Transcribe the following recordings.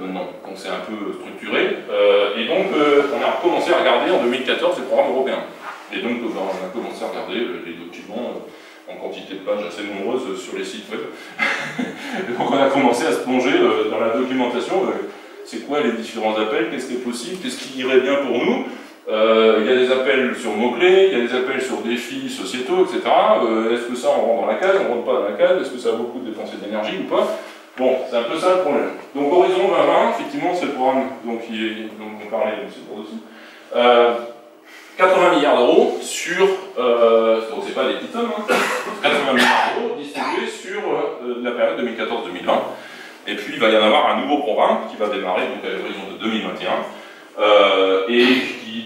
maintenant, donc c'est un peu structuré. Et donc, on a commencé à regarder en 2014 les programmes européens. Et donc, on a commencé à regarder les documents en quantité de pages assez nombreuses sur les sites web. Donc, on a commencé à se plonger dans la documentation. C'est quoi les différents appels? Qu'est-ce qui est possible? Qu'est-ce qui irait bien pour nous? Il y a des appels sur mots-clés, il y a des appels sur défis sociétaux, etc. Est-ce que ça, on rentre dans la case? On rentre pas dans la case? Est-ce que ça va beaucoup dépenser d'énergie ou pas? Bon, c'est un peu ça le problème. Donc Horizon 2020, effectivement, c'est le programme dont on parlait, donc c'est pour dessus. 80 milliards d'euros sur, donc c'est pas des petits sommes, hein, 80 milliards d'euros distribués sur la période 2014-2020. Et puis il va y en avoir un nouveau programme qui va démarrer donc à l'horizon de 2021 et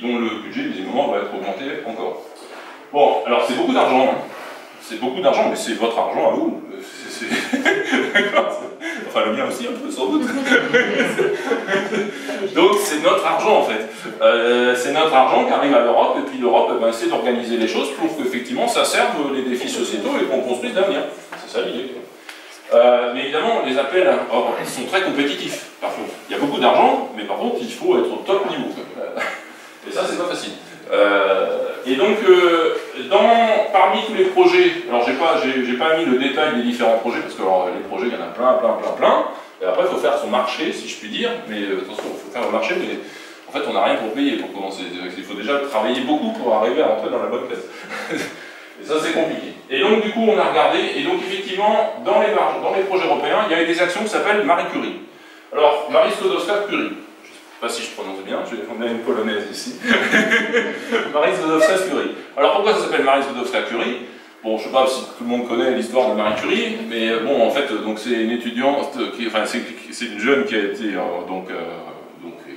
dont le budget, visiblement, va être augmenté encore. Bon, alors c'est beaucoup d'argent, hein. C'est beaucoup d'argent, mais c'est votre argent à vous. Enfin, le mien aussi, un peu, sans doute. Donc, c'est notre argent, en fait. C'est notre argent qui arrive à l'Europe, et puis l'Europe va essayer d'organiser les choses pour qu'effectivement, ça serve les défis sociétaux et qu'on construise l'avenir. C'est ça l'idée. Mais évidemment, les appels, or, ils sont très compétitifs, par contre. Il y a beaucoup d'argent, mais par contre, il faut être au top niveau. Et ça, c'est pas facile. Et donc, parmi tous les projets, alors j'ai pas mis le détail des différents projets, parce que alors, les projets, il y en a plein, et après il faut faire son marché, si je puis dire, mais attention, il faut faire le marché, mais en fait on n'a rien pour payer pour commencer, il faut déjà travailler beaucoup pour arriver à rentrer dans la bonne classe. Et ça c'est compliqué. Et donc du coup on a regardé, et donc effectivement, dans les projets européens, il y avait des actions qui s'appellent Marie Curie. Alors, Marie Skłodowska-Curie. Je ne sais pas si je prononce bien, on a une polonaise ici. Marie Skłodowska-Curie. Alors pourquoi ça s'appelle Marie Skłodowska-Curie? Bon, je ne sais pas si tout le monde connaît l'histoire de Marie Curie, mais bon, en fait, c'est une étudiante, c'est une jeune qui a été,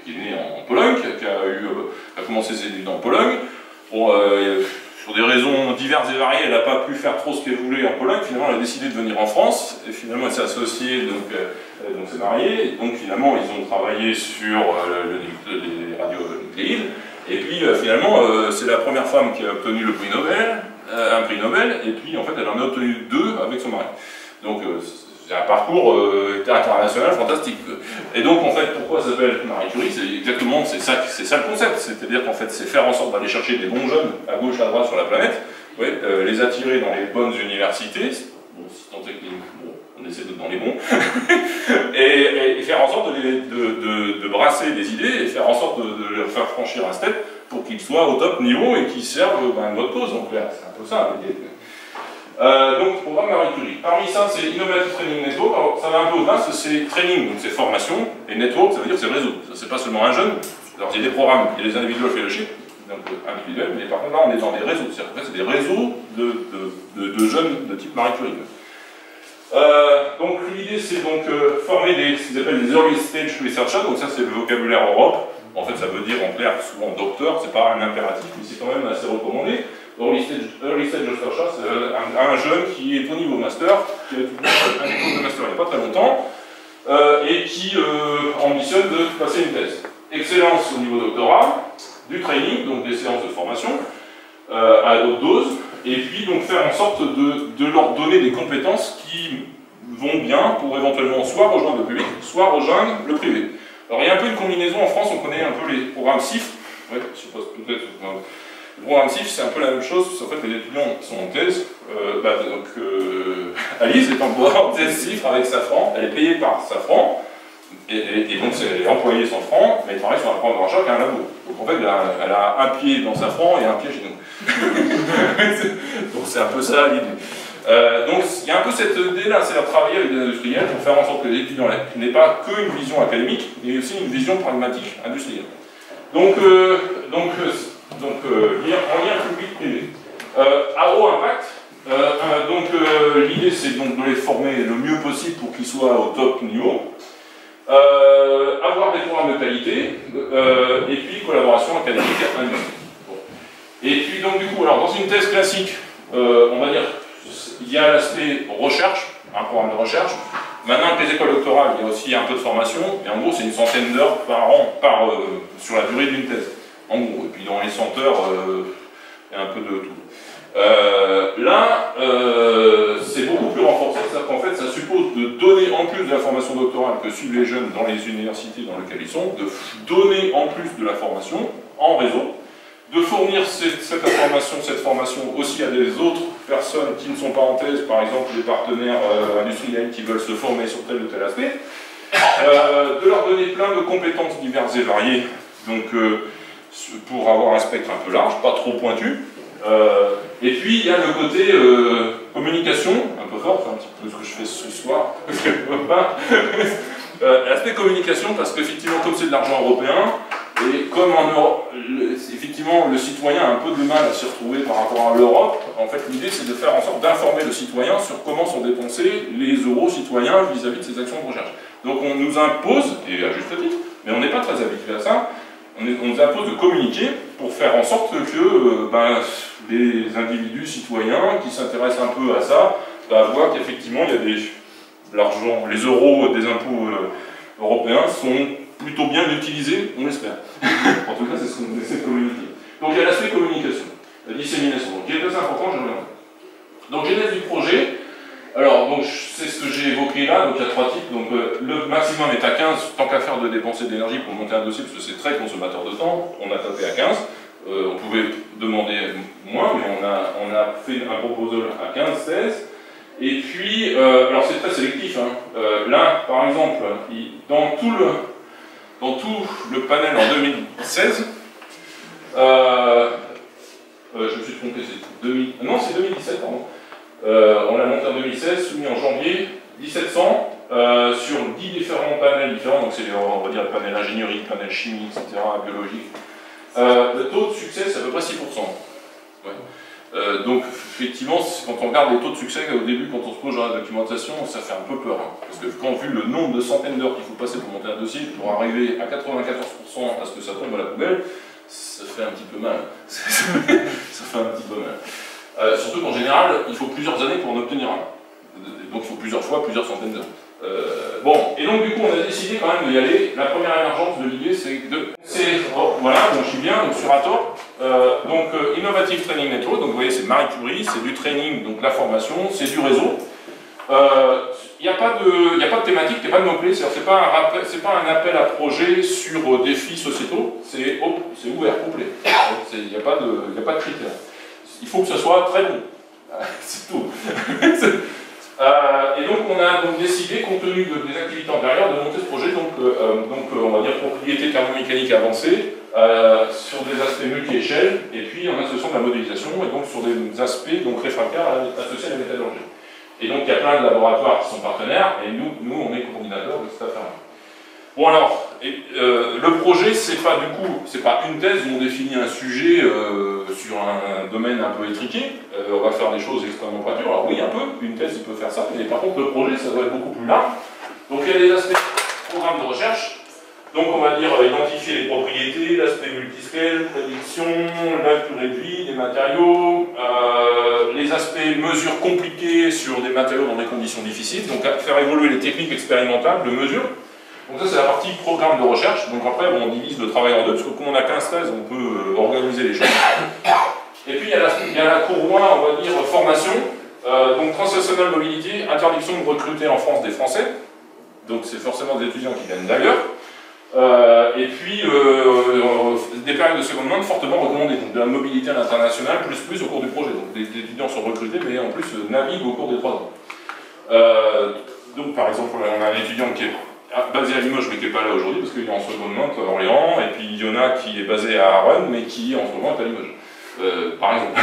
qui est née en Pologne, qui a commencé ses études en Pologne. Bon, pour des raisons diverses et variées, elle n'a pas pu faire trop ce qu'elle voulait en Pologne. Finalement, elle a décidé de venir en France, et finalement, elle s'est associée, donc s'est mariée, et donc finalement, ils ont travaillé sur les radionucléides, et puis finalement, c'est la première femme qui a obtenu le prix Nobel, un prix Nobel, et puis en fait, elle en a obtenu 2 avec son mari. Donc, c'est un parcours international fantastique. Et donc, en fait, pourquoi ça s'appelle Marie Curie? C'est exactement, c'est ça le concept. C'est-à-dire qu'en fait, c'est faire en sorte d'aller chercher des bons jeunes à gauche, à droite sur la planète, les attirer dans les bonnes universités, bon, si tant est que on essaie d'être dans les bons, et faire en sorte de brasser des idées, et faire en sorte de leur faire franchir un step pour qu'ils soient au top niveau et qu'ils servent notre cause. Donc, c'est un peu ça l'idée. Donc, programme Marie Curie. Parmi ça, c'est Innovative Training Network. Alors, ça va un peu au-delà, c'est training, donc c'est formation, et network, ça veut dire c'est réseau. C'est pas seulement un jeune. Alors, il y a des programmes, il y a des individual fellowship, donc individuels, mais par contre, là, on est dans des réseaux. C'est-à-dire qu'en fait, c'est des réseaux de jeunes de type Marie Curie. Donc, l'idée, c'est donc former ce qu'ils appellent des early stage researchers, donc ça, c'est le vocabulaire Europe. En fait, ça veut dire en clair souvent docteur, c'est pas un impératif, mais c'est quand même assez recommandé. Early stage researcher, c'est un jeune qui est au niveau master, qui a étudié un diplôme de master il n'y a pas très longtemps, et qui ambitionne de passer une thèse. Excellence au niveau doctorat, du training, donc des séances de formation, à haute dose, et puis donc faire en sorte de leur donner des compétences qui vont bien pour éventuellement soit rejoindre le public, soit rejoindre le privé. Alors il y a un peu une combinaison en France, on connaît un peu les programmes CIF, ouais, je sais pas, peut-être. Le programme CIF, c'est un peu la même chose, en fait les étudiants sont en thèse, Alice est en thèse CIF avec Safran, elle est payée par Safran, et donc elle est employée sans francs, mais elle travaille sur un programme de recherche et un labo. Donc en fait elle a un pied dans Safran et un pied chez nous. Donc c'est un peu ça l'idée. Donc il y a un peu cette idée-là, c'est de travailler avec des industriels pour faire en sorte que les étudiants n'aient pas qu'une vision académique, mais aussi une vision pragmatique industrielle. Donc en lien public-privé. À haut impact, l'idée c'est donc de les former le mieux possible pour qu'ils soient au top niveau, avoir des programmes de qualité, et puis collaboration académique industrielle. Bon. Et puis donc du coup, alors dans une thèse classique, on va dire, il y a l'aspect recherche, un programme de recherche. Maintenant, avec les écoles doctorales, il y a aussi un peu de formation, et en gros c'est une centaine d'heures par an, sur la durée d'une thèse. En gros, et puis dans les 100 heures, il y a un peu de tout. Là, c'est beaucoup plus renforcé, c'est-à-dire qu'en fait, ça suppose de donner en plus de la formation doctorale que suivent les jeunes dans les universités dans lesquelles ils sont, de donner en plus de la formation en réseau, de fournir cette formation aussi à des autres personnes qui ne sont pas en thèse, par exemple des partenaires industriels qui veulent se former sur tel ou tel aspect, de leur donner plein de compétences diverses et variées, donc pour avoir un spectre un peu large, pas trop pointu. Et puis il y a le côté communication, un peu fort, c'est un petit peu ce que je fais ce soir, l'aspect communication, parce qu'effectivement comme c'est de l'argent européen, et comme en Europe, effectivement le citoyen a un peu de mal à s'y retrouver par rapport à l'Europe, en fait l'idée c'est de faire en sorte d'informer le citoyen sur comment sont dépensés les euros citoyens vis-à-vis de ses actions de recherche. Donc on nous impose, et à juste titre, mais on n'est pas très habitué à ça, on nous impose de communiquer pour faire en sorte que les individus citoyens qui s'intéressent un peu à ça voient qu'effectivement il y a l'argent, les euros des impôts européens sont plutôt bien utilisés, on l'espère. En tout cas, c'est ce qu'on essaie de communiquer. Donc il y a l'aspect communication, la dissémination, qui est très important, je reviendrai. Donc genèse du projet. Alors, c'est ce que j'ai évoqué là, donc il y a 3 types. Donc, le maximum est à 15, tant qu'à faire de dépenser de l'énergie pour monter un dossier, parce que c'est très consommateur de temps, on a tapé à 15. On pouvait demander moins, mais on a fait un proposal à 15, 16. Et puis, alors c'est très sélectif. Hein. Là, par exemple, dans tout le panel en 2016, je me suis trompé, c'est 2017, pardon. On l'a monté en 2016, soumis en janvier, 1700, sur 10 différents panels différents, donc c'est on va dire le panel ingénierie, le panel chimie, etc., biologique. Le taux de succès, c'est à peu près 6%. Ouais. Donc, effectivement, quand on regarde les taux de succès, au début, quand on se pose dans la documentation, ça fait un peu peur. Hein, parce que quand vu le nombre de centaines d'heures qu'il faut passer pour monter un dossier, pour arriver à 94% à ce que ça tombe à la poubelle, ça fait un petit peu mal. Ça fait un petit peu mal. Surtout qu'en général, il faut plusieurs années pour en obtenir un. Donc il faut plusieurs fois, plusieurs centaines d'heures. Bon, et donc du coup on a décidé quand même d'y aller. La première émergence de l'idée c'est voilà, donc je suis bien, donc sur Ator. Innovative Training Network, donc vous voyez c'est Marie Curie, c'est du training, donc la formation, c'est du réseau. Il n'y a pas de thématique, il n'y a pas de mots-clés, c'est pas un appel à projet sur défis sociétaux, c'est ouvert, complet. Il n'y a pas de critères. Il faut que ce soit très bon. C'est tout. Et donc on a décidé, compte tenu des activités antérieures, de monter ce projet, on va dire propriété thermomécanique avancée, sur des aspects multi-échelles, et puis en associant de la modélisation, et donc sur des aspects réfractaires associés à la métallurgie. Et donc il y a plein de laboratoires qui sont partenaires, et nous on est coordinateurs de cette affaire-là. Bon alors, le projet, c'est pas une thèse où on définit un sujet sur un domaine un peu étriqué, on va faire des choses extrêmement pointues. Alors oui, un peu, une thèse il peut faire ça, mais par contre le projet, ça doit être beaucoup plus large. Donc il y a des aspects programme de recherche, donc on va dire identifier les propriétés, l'aspect multiscale, prédiction, la durée de vie des matériaux, les aspects mesures compliquées sur des matériaux dans des conditions difficiles, donc faire évoluer les techniques expérimentales de mesure. Donc ça c'est la partie programme de recherche, donc après on divise le travail en deux, parce que comme on a 15 thèses, on peut organiser les choses. Et puis il y a la courroie, on va dire, formation, donc Transnational Mobility, interdiction de recruter en France des Français, donc c'est forcément des étudiants qui viennent d'ailleurs, et puis des périodes de seconde main fortement recommandées, donc de la mobilité à l'international, plus au cours du projet, donc des étudiants sont recrutés, mais en plus naviguent au cours des 3 ans. Donc par exemple, on a un étudiant qui est basé à Limoges mais qui n'est pas là aujourd'hui parce qu'il est en seconde main à Orléans, et puis il y en a qui est basé à Rennes mais qui en ce moment est à Limoges, par exemple.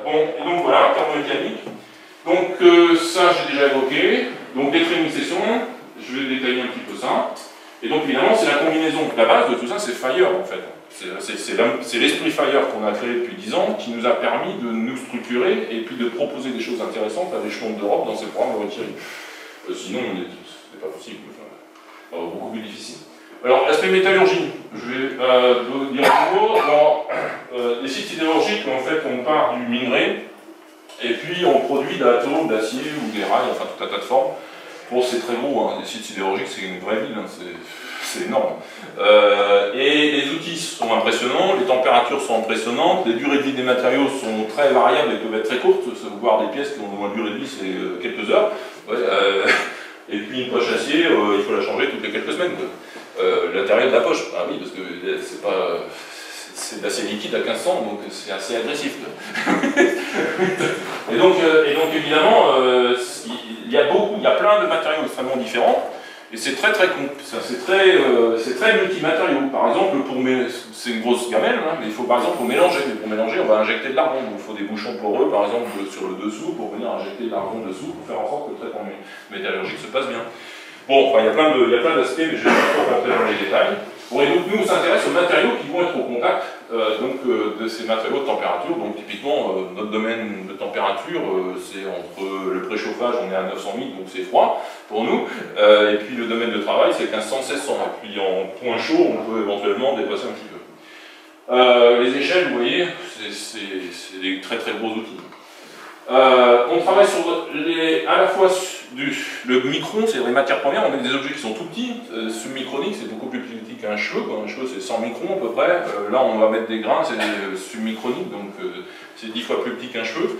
Bon, et donc voilà, thermomécanique. Donc ça j'ai déjà évoqué, donc des training sessions, je vais détailler un petit peu ça. Et donc évidemment c'est la combinaison, la base de tout ça c'est Fire en fait. C'est l'esprit Fire qu'on a créé depuis 10 ans qui nous a permis de nous structurer et puis de proposer des choses intéressantes à l'échelon de l'Europe dans ces programmes de retirés. Sinon, c'est pas possible, enfin, beaucoup plus difficile. Alors, l'aspect métallurgie, je vais dire un mot. Alors, les sites sidérurgiques, en fait, on part du minerai, et puis on produit d'atomes, d'acier ou des rails, enfin tout un tas de formes. Bon, c'est très gros, hein. Les sites sidérurgiques, c'est une vraie ville, hein. C'est énorme. Et les outils sont impressionnants, les températures sont impressionnantes, les durées de vie des matériaux sont très variables et peuvent être très courtes, voire des pièces qui ont une durée de vie, c'est quelques heures. Ouais, et puis une poche acier, il faut la changer toutes les quelques semaines. L'intérieur de la poche, ah oui, parce que c'est pas... c'est d'acier liquide à 1500, donc c'est assez agressif. et donc évidemment, il y a plein de matériaux extrêmement différents, et c'est très multimatériaux. Par exemple, c'est une grosse gamelle, hein, mais il faut par exemple pour mélanger. Mais pour mélanger, on va injecter de l'argon. Donc il faut des bouchons poreux, par exemple, sur le dessous, pour venir injecter de l'argon dessous, pour faire en sorte que le traitement métallurgique se passe bien. Bon, enfin, il y a plein d'aspects, mais je ne vais pas rentrer dans les détails. Bon, et donc nous, on s'intéresse aux matériaux qui vont être au contact de ces matériaux de température. Donc typiquement, notre domaine de température, c'est entre le préchauffage, on est à 900 000, donc c'est froid pour nous. Et puis le domaine de travail, c'est 1500, 1600. Et puis en point chaud, on peut éventuellement dépasser un petit peu. Les échelles, vous voyez, c'est des très très gros outils. On travaille sur à la fois le micron, c'est les matières premières, on met des objets qui sont tout petits. Submicronique, c'est beaucoup plus petit qu'un cheveu. Un cheveu, c'est 100 microns à peu près. Là, on va mettre des grains, c'est submicronique, donc c'est 10 fois plus petit qu'un cheveu.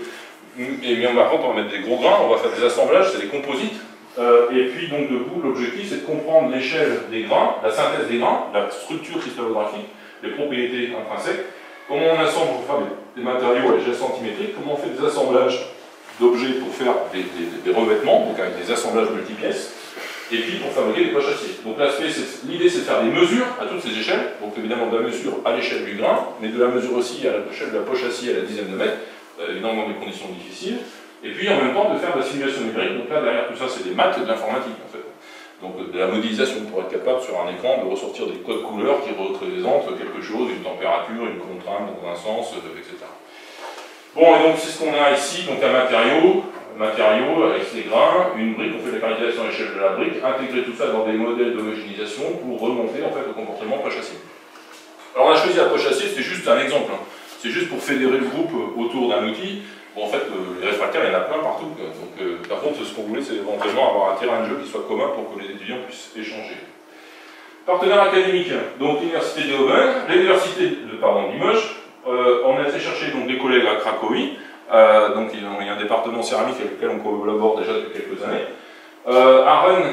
Mais par contre, on va mettre des gros grains, on va faire des assemblages, c'est des composites. Et puis, donc, debout, l'objectif, c'est de comprendre l'échelle des grains, la synthèse des grains, la structure cristallographique, les propriétés intrinsèques, comment on assemble pour faire des matériaux à l'échelle centimétrique, comment on fait des assemblages d'objets pour faire des revêtements, donc avec des assemblages multipièces, et puis pour fabriquer des poches acier. Donc l'idée c'est de faire des mesures à toutes ces échelles, donc évidemment de la mesure à l'échelle du grain, mais de la mesure aussi à l'échelle de la poche acier à la dizaine de mètres, évidemment dans des conditions difficiles, et puis en même temps de faire de la simulation numérique, donc là derrière tout ça c'est des maths et de l'informatique en fait. Donc de la modélisation pour être capable sur un écran de ressortir des codes couleurs qui représentent quelque chose, une température, une contrainte dans un sens, etc. Bon, et donc c'est ce qu'on a ici, donc un matériau avec ses grains, une brique, on fait la caractérisation à l'échelle de la brique, intégrer tout ça dans des modèles d'homogénéisation pour remonter en fait au comportement poche acier. Alors on a choisi la poche acier, c'est juste un exemple, hein. C'est juste pour fédérer le groupe autour d'un outil. Bon, en fait, les réfractaires, il y en a plein partout. Donc, par contre, ce qu'on voulait, c'est éventuellement avoir un terrain de jeu qui soit commun pour que les étudiants puissent échanger. Partenaires académiques, donc l'université de Leuven, l'université de Limoges. On a été chercher donc, des collègues à Cracovie, donc il y a un département céramique avec lequel on collabore déjà depuis quelques années. À Rennes,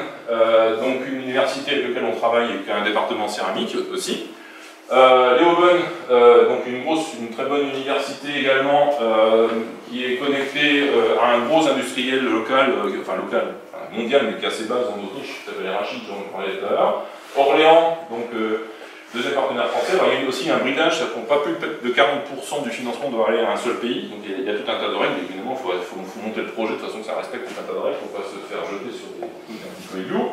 donc une université avec laquelle on travaille et qui a un département céramique aussi. Leuven, donc une très bonne université également, qui est connectée à un gros industriel local, mondial, mais qui a ses bases en Autriche, qui s'appelle Rachid, j'en parlais tout à l'heure. Orléans, donc deuxième partenaire français. Alors, il y a aussi un bridage, ça ne compte pas plus de 40% du financement doit aller à un seul pays. Donc il y a tout un tas de règles, évidemment, il faut monter le projet de façon que ça respecte tout un tas de règles, il ne faut pas se faire jeter sur des trucs un petit peu idiots.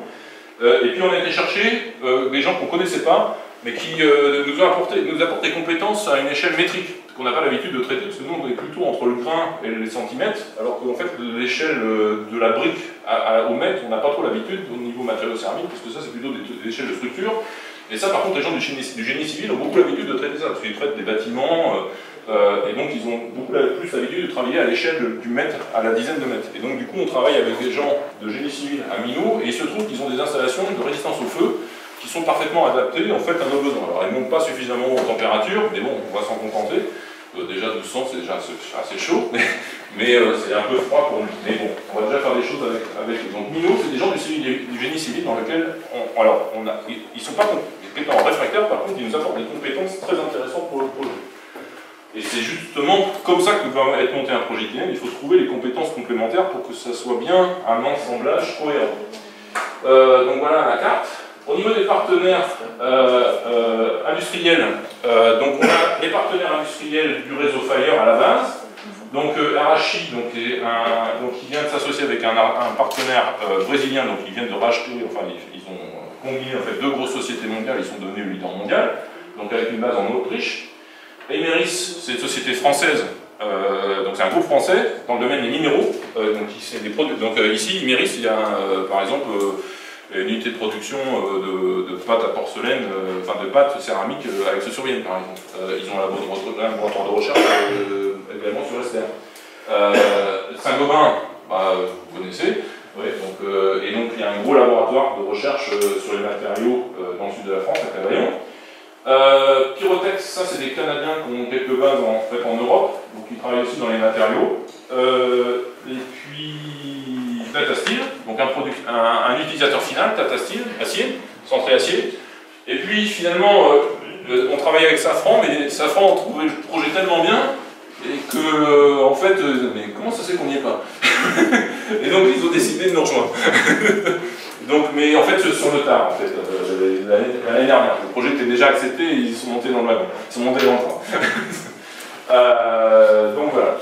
Et puis on a été chercher des gens qu'on ne connaissait pas, mais qui nous apportent des compétences à une échelle métrique, qu'on n'a pas l'habitude de traiter, parce que nous on est plutôt entre le grain et les centimètres, alors qu'en fait l'échelle de la brique au mètre, on n'a pas trop l'habitude au niveau matériaux céramiques, parce que ça c'est plutôt des échelles de structure. Et ça, par contre, les gens du génie civil ont beaucoup l'habitude de traiter ça, parce qu'ils traitent des bâtiments, et donc ils ont beaucoup plus l'habitude de travailler à l'échelle du mètre à la dizaine de mètres. Et donc du coup, on travaille avec des gens de génie civil à Minot, et il se trouve qu'ils ont des installations de résistance au feu qui sont parfaitement adaptées en fait à nos besoins. Alors elles ne montent pas suffisamment en température, mais bon, on va s'en contenter. Déjà 1200, c'est déjà assez chaud, mais c'est un peu froid pour nous. Mais bon, on va déjà faire des choses avec eux. Donc Minot, c'est des gens du génie civil dans lequel ils ne sont pas compétents en réfractaire, par contre ils nous apportent des compétences très intéressantes pour le projet. Et c'est justement comme ça que va être monté un projet ITM, il faut trouver les compétences complémentaires pour que ça soit bien un assemblage cohérent. Donc voilà la carte. Au niveau des partenaires industriels, donc on a les partenaires industriels du réseau Fire à la base. Donc Arashi, qui vient de s'associer avec un partenaire brésilien, donc ils viennent de racheter, enfin ils ont combiné en fait deux grosses sociétés mondiales, ils sont devenus leaders mondial, donc avec une base en Autriche. Emeris, c'est une société française, donc c'est un groupe français dans le domaine des minéraux. Donc ici, Emeris, il y a par exemple une unité de production de pâtes à porcelaine, de pâtes céramiques avec ce survienne par exemple. Ils ont un laboratoire de recherche également sur Esther. Saint-Gobain, vous connaissez. Ouais, et donc il y a un gros laboratoire de recherche sur les matériaux dans le sud de la France, à Cavaillon. Pyrotex, ça c'est des Canadiens qui ont quelques bases en Europe, donc ils travaillent aussi dans les matériaux. Et puis Tata Steel, donc un utilisateur final, Tata Steel, acier, centré acier. Et puis finalement, on travaillait avec Safran, mais Safran a trouvé le projet tellement bien et que, en fait, mais comment ça se fait qu'on n'y est pas? Et donc ils ont décidé de nous rejoindre. Donc, mais en fait, sur le tard, en fait, l'année dernière, le projet était déjà accepté et ils sont montés dans le wagon, ils sont montés dans le train. Donc voilà,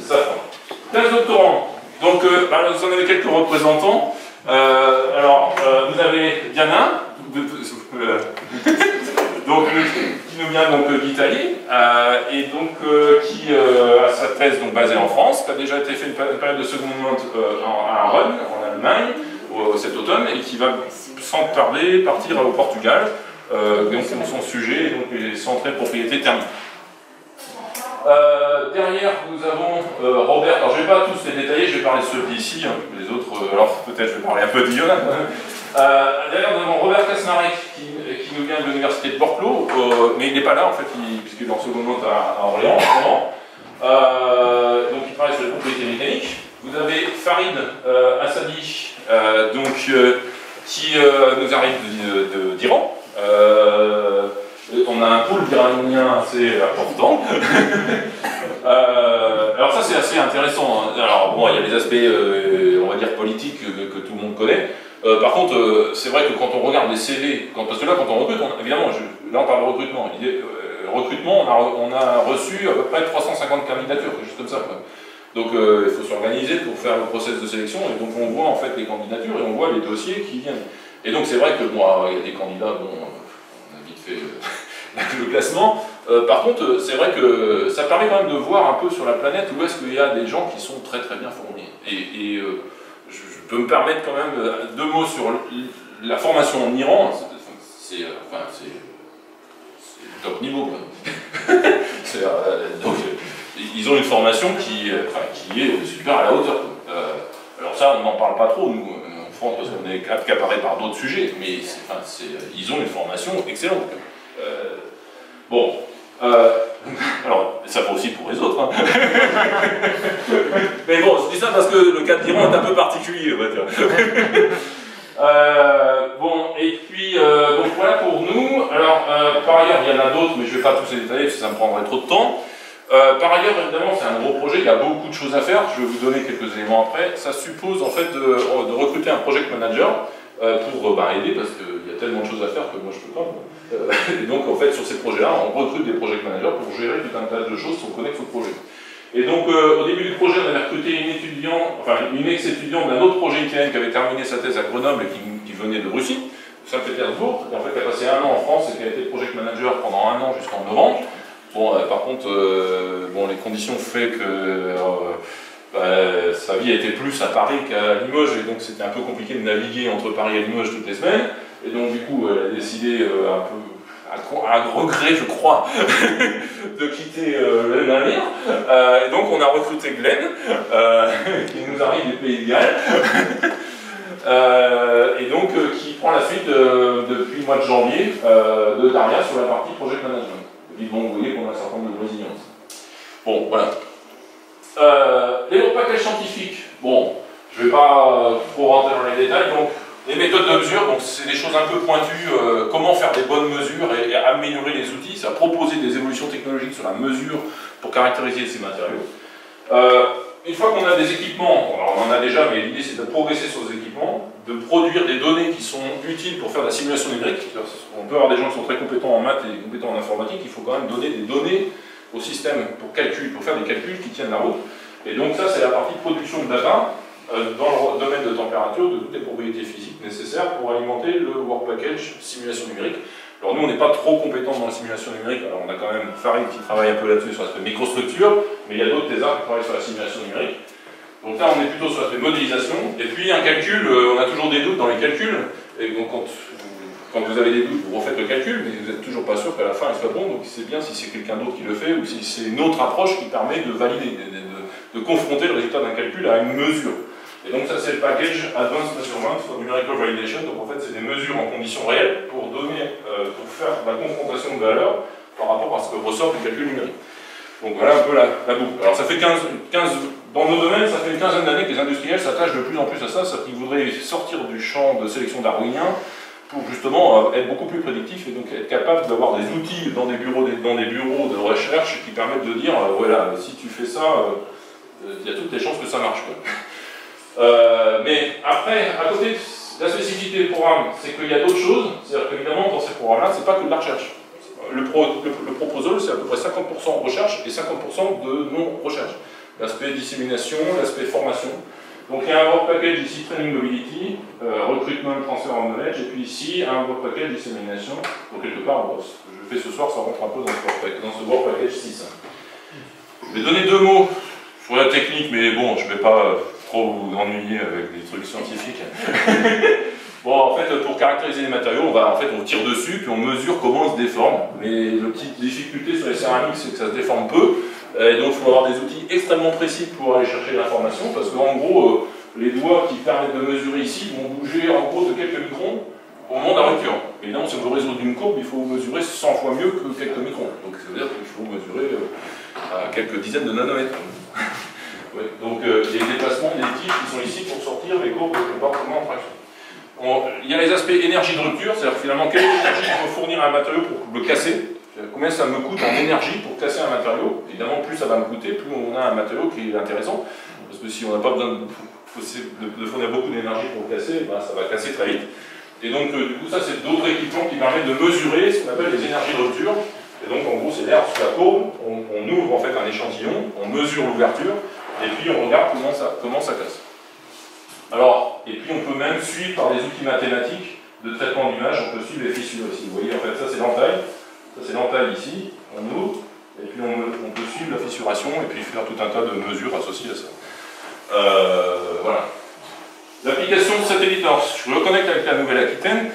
Safran. Thèse doctorant. Donc, vous en avez quelques représentants. Vous avez Diana, donc, qui nous vient donc d'Italie, et donc qui a sa thèse donc, basée en France, qui a déjà été fait une période de seconde monte à Rennes, en Allemagne, cet automne, et qui va sans tarder partir au Portugal, donc son sujet donc, est centré propriété thermique. Derrière, nous avons Robert. Alors, je ne vais pas tous les détailler, je vais parler de ceux d'ici, hein, les autres, alors peut-être je vais parler un peu de Yonah. Derrière, nous avons Robert Kasmarek qui nous vient de l'université de Bordeaux, mais il n'est pas là en fait, puisqu'il est en seconde monte à Orléans en ce moment. Donc, il travaille sur les propriétés mécaniques. Vous avez Farid Assadi, qui nous arrive d'Iran. On a un pool iranien assez important. Alors ça c'est assez intéressant. Hein. Alors bon, il y a les aspects, on va dire, politiques que tout le monde connaît. Par contre, c'est vrai que quand on regarde les CV, parce que là quand on recrute, évidemment, là on parle de recrutement. Recrutement, on a reçu à peu près 350 candidatures, quelque chose comme ça. Quoi. Donc il faut s'organiser pour faire le process de sélection, et donc on voit en fait les candidatures et on voit les dossiers qui viennent. Et donc c'est vrai que moi, il y a des candidats, bon, on a vite fait le classement. Par contre, c'est vrai que ça permet quand même de voir un peu sur la planète où est-ce qu'il y a des gens qui sont très très bien formés. Et je peux me permettre quand même deux mots sur la formation en Iran. C'est top niveau. Donc, ils ont une formation qui est super à la hauteur. Alors ça, on n'en parle pas trop, nous, en France, parce qu'on est accaparé par d'autres sujets, mais ils ont une formation excellente. Bon, alors, ça vaut aussi pour les autres. Hein. Mais bon, je dis ça parce que le cas de l'Iran est un peu particulier, on va dire. Bon, et puis, donc voilà pour nous. Alors, par ailleurs, il y en a d'autres, mais je ne vais pas tous les détailler parce que ça me prendrait trop de temps. Par ailleurs, évidemment, c'est un gros projet, il y a beaucoup de choses à faire, je vais vous donner quelques éléments après. Ça suppose en fait de recruter un project manager pour aider, parce qu'il y a tellement de choses à faire que moi je peux pas. Et donc en fait, sur ces projets-là, on recrute des project managers pour gérer tout un tas de choses qui sont connexes au projet. Et donc au début du projet, on avait recruté une ex-étudiante d'un autre projet ITN qui avait terminé sa thèse à Grenoble et qui venait de Russie, Saint-Pétersbourg, et en fait elle a passé un an en France et qui a été project manager pendant un an jusqu'en novembre. Bon, par contre, les conditions fait que sa vie a été plus à Paris qu'à Limoges, et donc c'était un peu compliqué de naviguer entre Paris et Limoges toutes les semaines. Et donc, du coup, elle a décidé, un peu à regret, je crois, de quitter le navire. Et donc, on a recruté Glenn, qui nous arrive des Pays de Galles, et donc qui prend la suite depuis le mois de janvier de Daria sur la partie Project Management. Et bon, vous voyez qu'on a un certain nombre de résilience. Bon, voilà. Les packages scientifiques, bon, je ne vais pas trop rentrer dans les détails, donc les méthodes de mesure, donc c'est des choses un peu pointues, comment faire des bonnes mesures et améliorer les outils, ça proposer des évolutions technologiques sur la mesure pour caractériser ces matériaux. Une fois qu'on a des équipements, alors on en a déjà, mais l'idée c'est de progresser sur les équipements, de produire des données qui sont utiles pour faire de la simulation numérique. On peut avoir des gens qui sont très compétents en maths et compétents en informatique, il faut quand même donner des données au système pour faire des calculs qui tiennent la route. Et donc ça c'est la partie production de data dans le domaine de température, de toutes les propriétés physiques nécessaires pour alimenter le Work Package simulation numérique. Alors nous on n'est pas trop compétents dans la simulation numérique, alors on a quand même Farid qui travaille un peu là-dessus sur l'aspect microstructure, mais il y a d'autres thésards qui travaillent sur la simulation numérique. Donc là on est plutôt sur l'aspect modélisation, et puis un calcul, on a toujours des doutes dans les calculs, et donc quand vous avez des doutes, vous refaites le calcul, mais vous n'êtes toujours pas sûr qu'à la fin il soit bon, donc c'est bien si c'est quelqu'un d'autre qui le fait, ou si c'est une autre approche qui permet de valider, de confronter le résultat d'un calcul à une mesure. Et donc ça c'est le package Advanced Measurement for Numerical Validation. Donc en fait c'est des mesures en conditions réelles pour faire la confrontation de valeurs par rapport à ce que ressort du calcul numérique. Donc voilà un peu la boucle. Alors ça fait dans nos domaines, ça fait une quinzaine d'années que les industriels s'attachent de plus en plus à ça, c'est qu'ils voudraient sortir du champ de sélection darwinien pour justement être beaucoup plus prédictifs et donc être capable d'avoir des outils dans des bureaux de recherche qui permettent de dire voilà, si tu fais ça, il y a toutes les chances que ça marche. Mais après, à côté de la spécificité du programme, c'est qu'il y a d'autres choses, c'est-à-dire qu'évidemment dans ces programmes-là, c'est pas que de la recherche. Le proposal, c'est à peu près 50% recherche et 50% de non-recherche. L'aspect dissémination, l'aspect formation. Donc il y a un work package ici, Training Mobility, Recruitment, Transfer of Knowledge, et puis ici, un work package dissémination. Donc quelque part, ce que je fais ce soir, ça rentre un peu dans ce work package 6. Je vais donner 2 mots sur la technique, mais bon, je ne vais pas trop vous ennuyer avec des trucs scientifiques. Bon, en fait, pour caractériser les matériaux, on tire dessus, puis on mesure comment ils se déforment. Mais la petite difficulté sur les céramiques, c'est que ça se déforme peu. Et donc, il faut avoir des outils extrêmement précis pour aller chercher l'information, parce qu'en gros, les doigts qui permettent de mesurer ici vont bouger en gros de quelques microns au moment de la rupture. Évidemment, si on veut résoudre une courbe, il faut mesurer 100 fois mieux que quelques microns. Donc, ça veut dire qu'il faut mesurer à quelques dizaines de nanomètres. Ouais, donc, il y a des déplacements, des tiges qui sont ici pour sortir les courbes de comportement en traction. Il y a les aspects énergie de rupture, c'est-à-dire finalement quelle énergie il faut fournir à un matériau pour le casser. Combien ça me coûte en énergie pour casser un matériau. Évidemment, plus ça va me coûter, plus on a un matériau qui est intéressant. Parce que si on n'a pas besoin de fournir beaucoup d'énergie pour le casser, ben, ça va casser très vite. Et donc, du coup, ça, c'est d'autres équipements qui permettent de mesurer ce qu'on appelle les énergies de rupture. Et donc, en gros, c'est l'air sous la courbe. On ouvre en fait un échantillon, on mesure l'ouverture, et puis on regarde comment ça casse. Alors, et puis on peut même suivre par des outils mathématiques de traitement d'image, on peut suivre les fissures aussi. Vous voyez, en fait, ça c'est l'entaille. Ça c'est l'entaille ici, on ouvre, et puis on peut suivre la fissuration et puis faire tout un tas de mesures associées à ça. Voilà. L'application de Satellitors, je le connecte avec la Nouvelle-Aquitaine,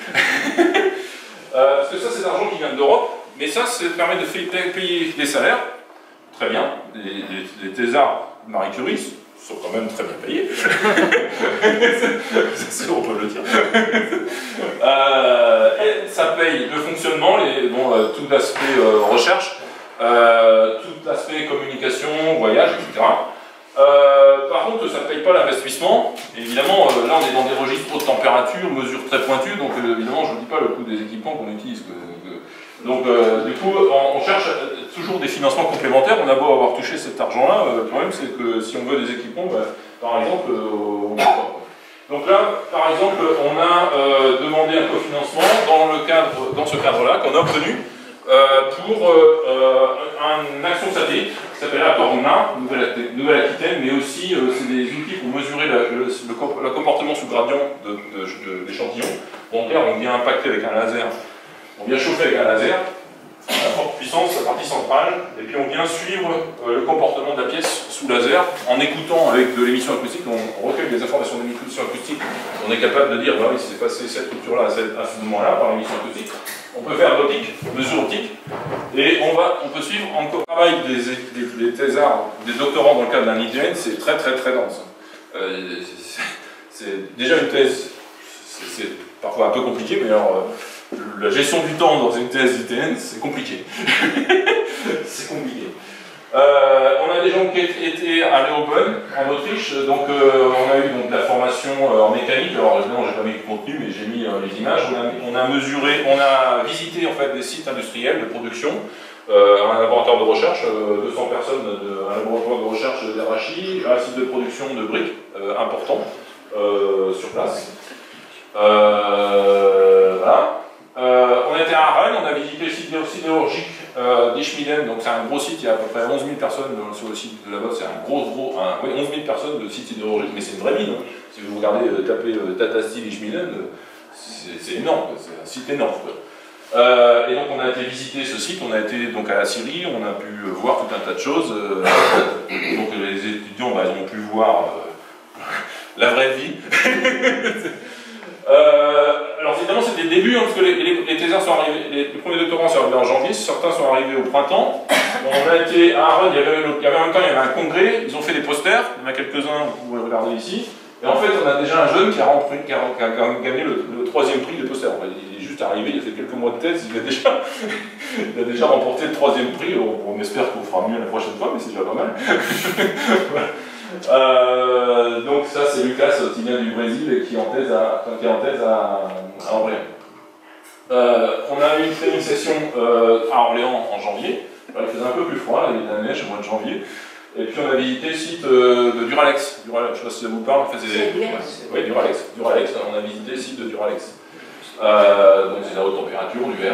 parce que ça c'est de l'argent qui vient d'Europe, mais ça permet de payer des salaires, très bien, les thésards Marie Curie sont quand même très bien payés, c'est on peut le dire. Et ça paye le fonctionnement, tout l'aspect recherche, tout l'aspect communication, voyage, etc. Par contre, ça ne paye pas l'investissement. Évidemment, là on est dans des registres haute température, mesures très pointues, donc évidemment je ne dis pas le coût des équipements qu'on utilise. Donc du coup, on cherche toujours des financements complémentaires. On a beau avoir touché cet argent-là, le problème c'est que si on veut des équipements, par exemple, on n'a pas. Donc là, par exemple, on a demandé un cofinancement dans ce cadre-là qu'on a obtenu pour une action satellite qui s'appelle Accorna, Nouvelle-Aquitaine, mais aussi c'est des outils pour mesurer le comportement sous gradient d'échantillons. Donc là, on vient impacter avec un laser. On vient chauffer avec un laser, à forte puissance, la partie centrale, et puis on vient suivre le comportement de la pièce sous laser en écoutant avec de l'émission acoustique. On recueille des informations d'émission acoustique. On est capable de dire, bah oui, c'est passé cette rupture-là à ce moment-là par l'émission acoustique. On peut faire l'optique, mesure optique, et on peut suivre encore le travail des thésards, des doctorants dans le cadre d'un IDN, c'est très dense. C'est déjà une thèse, c'est parfois un peu compliqué, mais alors la gestion du temps dans une thèse ITN, c'est compliqué. C'est compliqué. On a des gens qui étaient à Leoben, en Autriche, donc on a eu donc, de la formation en mécanique. Alors évidemment, j'ai pas mis le contenu, mais j'ai mis les images. On a visité en fait des sites industriels de production, un laboratoire de recherche, 200 personnes, un laboratoire de recherche d'Arachi, un site de production de briques important sur place. Voilà. On était à Rennes, on a visité le site sidérurgique d'Ischmiden, donc c'est un gros site, il y a à peu près 11 000 personnes sur le site de là-bas, c'est un gros, 11 000 personnes de site sidérurgique, mais c'est une vraie mine. Hein. Si vous regardez, tapez Tata Steel Ischmiden, c'est énorme, c'est un site énorme. Et donc on a été visiter ce site, on a été donc à la Syrie, on a pu voir tout un tas de choses. Donc les étudiants, ils ont pu voir la vraie vie. Alors évidemment c'était le début, hein, parce que les thésards sont arrivés, les premiers doctorants sont arrivés en janvier, certains sont arrivés au printemps. On a été à Rennes, il y avait en même temps il y avait un congrès, ils ont fait des posters, il y en a quelques-uns, vous pouvez regarder ici. Et en fait, on a déjà un jeune qui a gagné le 3e prix de poster. Il est juste arrivé, il a fait quelques mois de thèse, il a déjà remporté le 3e prix. On espère qu'on fera mieux la prochaine fois, mais c'est déjà pas mal. Voilà. Donc ça, c'est Lucas qui vient du Brésil et qui est en thèse à Orléans. On a eu une session à Orléans en janvier. Alors, il faisait un peu plus froid, il y a de la neige au mois de janvier. Et puis on a visité le site de Duralex. Je ne sais pas si ça vous parle. En fait, oui, Duralex. Duralex, on a visité le site de Duralex. Donc c'est la haute température, l'hiver.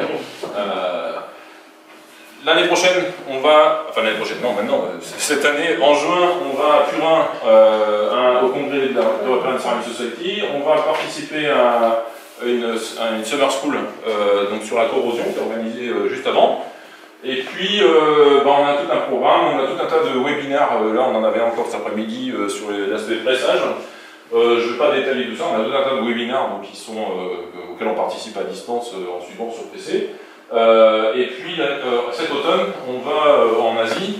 L'année prochaine, on va... Enfin l'année prochaine, non, maintenant, cette année, en juin, on va à Turin, au congrès de l'European Service Society. On va participer à une summer school donc sur la corrosion, qui est organisée juste avant. Et puis, on a tout un programme, on a tout un tas de webinaires, là on en avait encore cet après-midi sur l'aspect pressage. Je ne vais pas détailler tout ça, on a tout un tas de webinaires donc, auxquels on participe à distance en suivant sur PC. Et puis, cet automne, on va en Asie,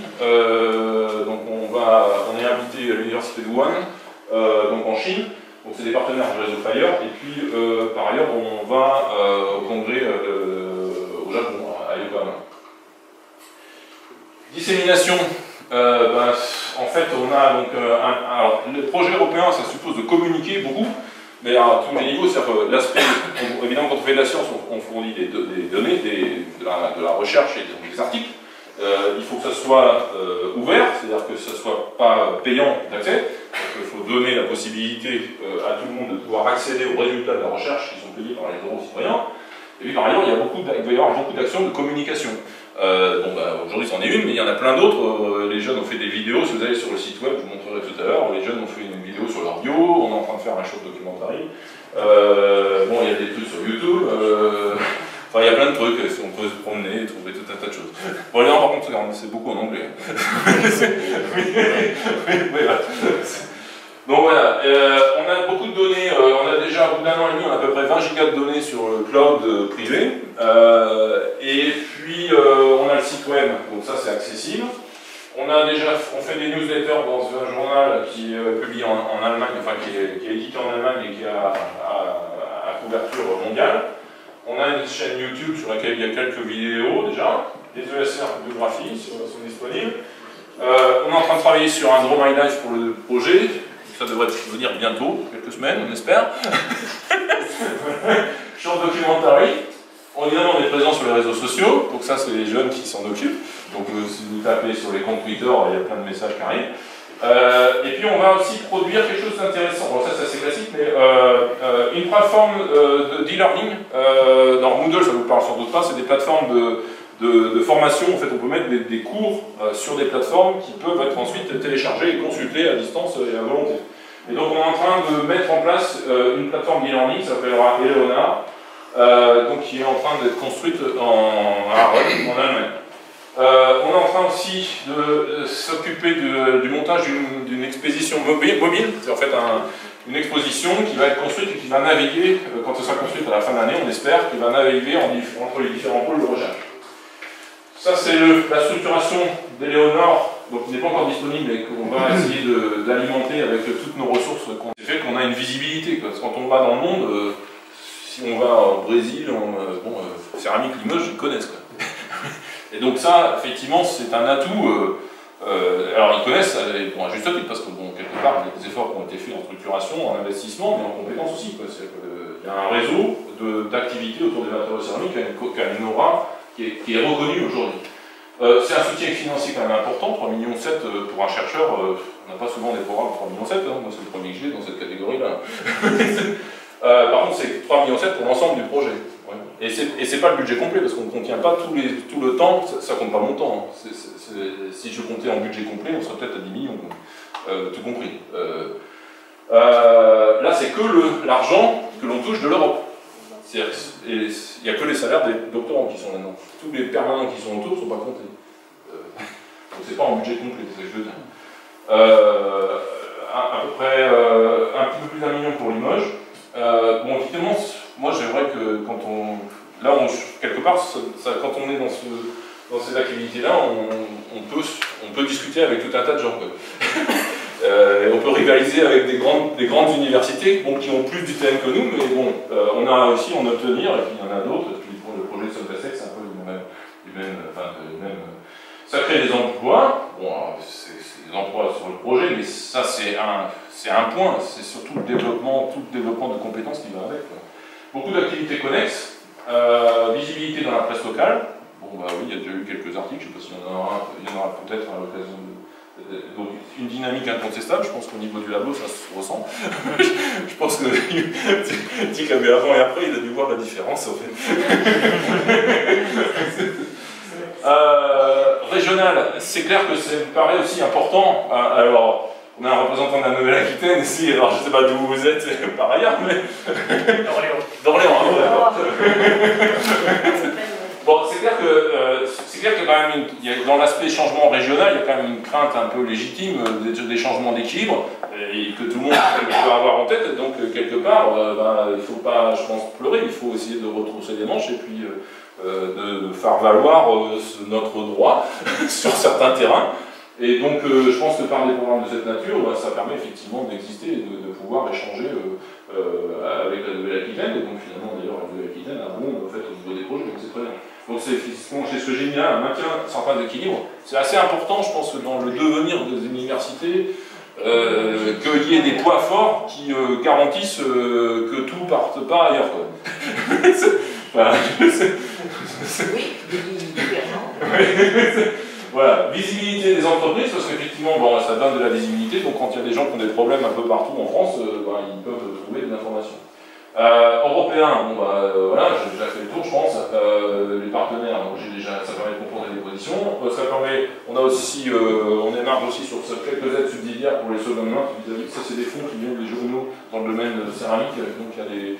donc on est invité à l'université de Wuhan, donc en Chine. Donc c'est des partenaires du réseau Fire, et puis par ailleurs on va au congrès au Japon, à Yokohama. Dissémination, en fait on a donc alors le projet européen ça suppose de communiquer beaucoup, mais à tous les niveaux, c'est-à-dire que l'aspect, évidemment quand on fait de la science on fournit des données, de la recherche et des articles. Il faut que ça soit ouvert, c'est-à-dire que ça ne soit pas payant d'accès. Il faut donner la possibilité à tout le monde de pouvoir accéder aux résultats de la recherche qui sont payés par les euros citoyens. Et puis par ailleurs, il va y avoir beaucoup d'actions de communication. Aujourd'hui c'en est une, mais il y en a plein d'autres. Les jeunes ont fait des vidéos, si vous allez sur le site web, je vous montrerai tout à l'heure, les jeunes ont fait une vidéo sur leur bio, on est en train de faire un short documentaire. Il y a des trucs sur YouTube. Enfin, il y a plein de trucs, on peut se promener et trouver tout un tas de choses. Bon, là, par contre, c'est beaucoup en anglais. Donc voilà, on a beaucoup de données, on a déjà, au bout d'un an et demi, on a à peu près 20 gigas de données sur le cloud privé. Et puis, on a le site web, donc ça, c'est accessible. On fait des newsletters dans un journal qui est publié en Allemagne, enfin, qui est édité en Allemagne et qui est à couverture mondiale. On a une chaîne YouTube sur laquelle il y a quelques vidéos déjà, des ESR biographies sont disponibles. On est en train de travailler sur un Draw My Life pour le projet, ça devrait venir bientôt, quelques semaines, on espère. Short documentary. Évidemment, on est présent sur les réseaux sociaux, donc ça c'est les jeunes qui s'en occupent. Donc si vous tapez sur les comptes Twitter, il y a plein de messages qui arrivent. Et puis on va aussi produire quelque chose d'intéressant. Bon, ça c'est assez classique, mais une plateforme d'e-learning. Dans Moodle, ça ne vous parle sans doute pas, c'est des plateformes de formation. En fait, on peut mettre des cours sur des plateformes qui peuvent être ensuite téléchargés et consultés à distance et à volonté. Et donc on est en train de mettre en place une plateforme d'e-learning, ça s'appellera Eleonard, donc qui est en train d'être construite en Allemagne. On est en train aussi de s'occuper du montage d'une exposition mobile, c'est en fait une exposition qui va être construite et qui va naviguer, quand elle sera construite à la fin de l'année, on espère, qui va naviguer entre les différents pôles de recherche. Ça c'est la structuration d'Eleonard, donc qui n'est pas encore disponible et qu'on va essayer d'alimenter avec toutes nos ressources qu'on fait, qu'on a une visibilité. Parce que quand on va dans le monde, si on va au Brésil, Céramique Limoges, ils connaissent. Quoi. Et donc ça, effectivement, c'est un atout. Alors ils connaissent, à juste titre, parce que quelque part, il y a des efforts qui ont été faits en structuration, en investissement, mais en compétences aussi. Il y a un réseau d'activités autour des matériaux céramiques qui a une aura qui est reconnue aujourd'hui. C'est un soutien financier quand même important, 3,7 millions pour un chercheur, on n'a pas souvent des programmes de 3,7 millions, moi c'est le premier que j'ai dans cette catégorie-là. Par contre, c'est 3,7 millions pour l'ensemble du projet. Ouais. Et c'est pas le budget complet, parce qu'on ne contient pas tout le temps, ça compte pas mon temps. Si je comptais en budget complet, on serait peut-être à 10 millions, tout compris. Là, c'est que l'argent que l'on touche de l'Europe. Il n'y a que les salaires des doctorants qui sont là-dedans. Tous les permanents qui sont autour ne sont pas comptés. Donc c'est pas en budget complet, c'est ce que je veux dire. À peu près un petit peu plus d'1 million pour Limoges. Effectivement, moi j'aimerais que quand quelque part, quand on est dans ces activités-là, on peut discuter avec tout un tas de gens. On peut rivaliser avec des grandes universités bon, qui ont plus d'UTM que nous, mais bon, on a réussi à en obtenir, et puis il y en a d'autres. Pour le projet de Solvasec, c'est un peu ça crée des emplois. Bon, c'est des emplois sur le projet, mais ça c'est un point, c'est surtout tout le développement de compétences qui va avec. Beaucoup d'activités connexes, visibilité dans la presse locale. Bon, bah oui, il y a déjà eu quelques articles, je ne sais pas s'il y en aura peut-être à l'occasion de. Donc, une dynamique incontestable, je pense qu'au niveau du labo, ça se ressent. Je pense que Tic avait avant et après, il a dû voir la différence, en fait. Régional, c'est clair que ça me paraît aussi important. Alors, on a un représentant de la Nouvelle-Aquitaine ici, alors je ne sais pas d'où vous êtes par ailleurs, mais... D'Orléans, d'accord. Bon, c'est clair que quand même, dans l'aspect changement régional, il y a quand même une crainte un peu légitime des changements d'équilibre et que tout le monde peut avoir en tête. Donc, quelque part, il ne faut pas, je pense, pleurer, il faut essayer de retrousser les manches et puis de faire valoir notre droit sur certains terrains. Et donc, je pense que par des programmes de cette nature, ça permet effectivement d'exister et de pouvoir échanger avec la Nouvelle-Aquitaine. Et donc, finalement, d'ailleurs, la Nouvelle-Aquitaine a bon en fait, au niveau des projets, donc c'est très bien. Donc, c'est ce que j'ai mis là, un maintien certain d'équilibre. C'est assez important, je pense, que dans le devenir des universités, qu'il y ait des poids forts qui garantissent que tout ne parte pas ailleurs. Voilà. Oui, différent. Voilà, visibilité des entreprises, parce qu'effectivement, bon, ça donne de la visibilité, donc quand il y a des gens qui ont des problèmes un peu partout en France, ils peuvent trouver de l'information. Européen, bon, voilà, j'ai déjà fait le tour, je pense. Les partenaires, ça permet de comprendre les positions. Ça permet, on émarge aussi sur quelques aides subsidiaires pour les secondes mains, ça c'est des fonds qui viennent des journaux dans le domaine céramique, donc il y a des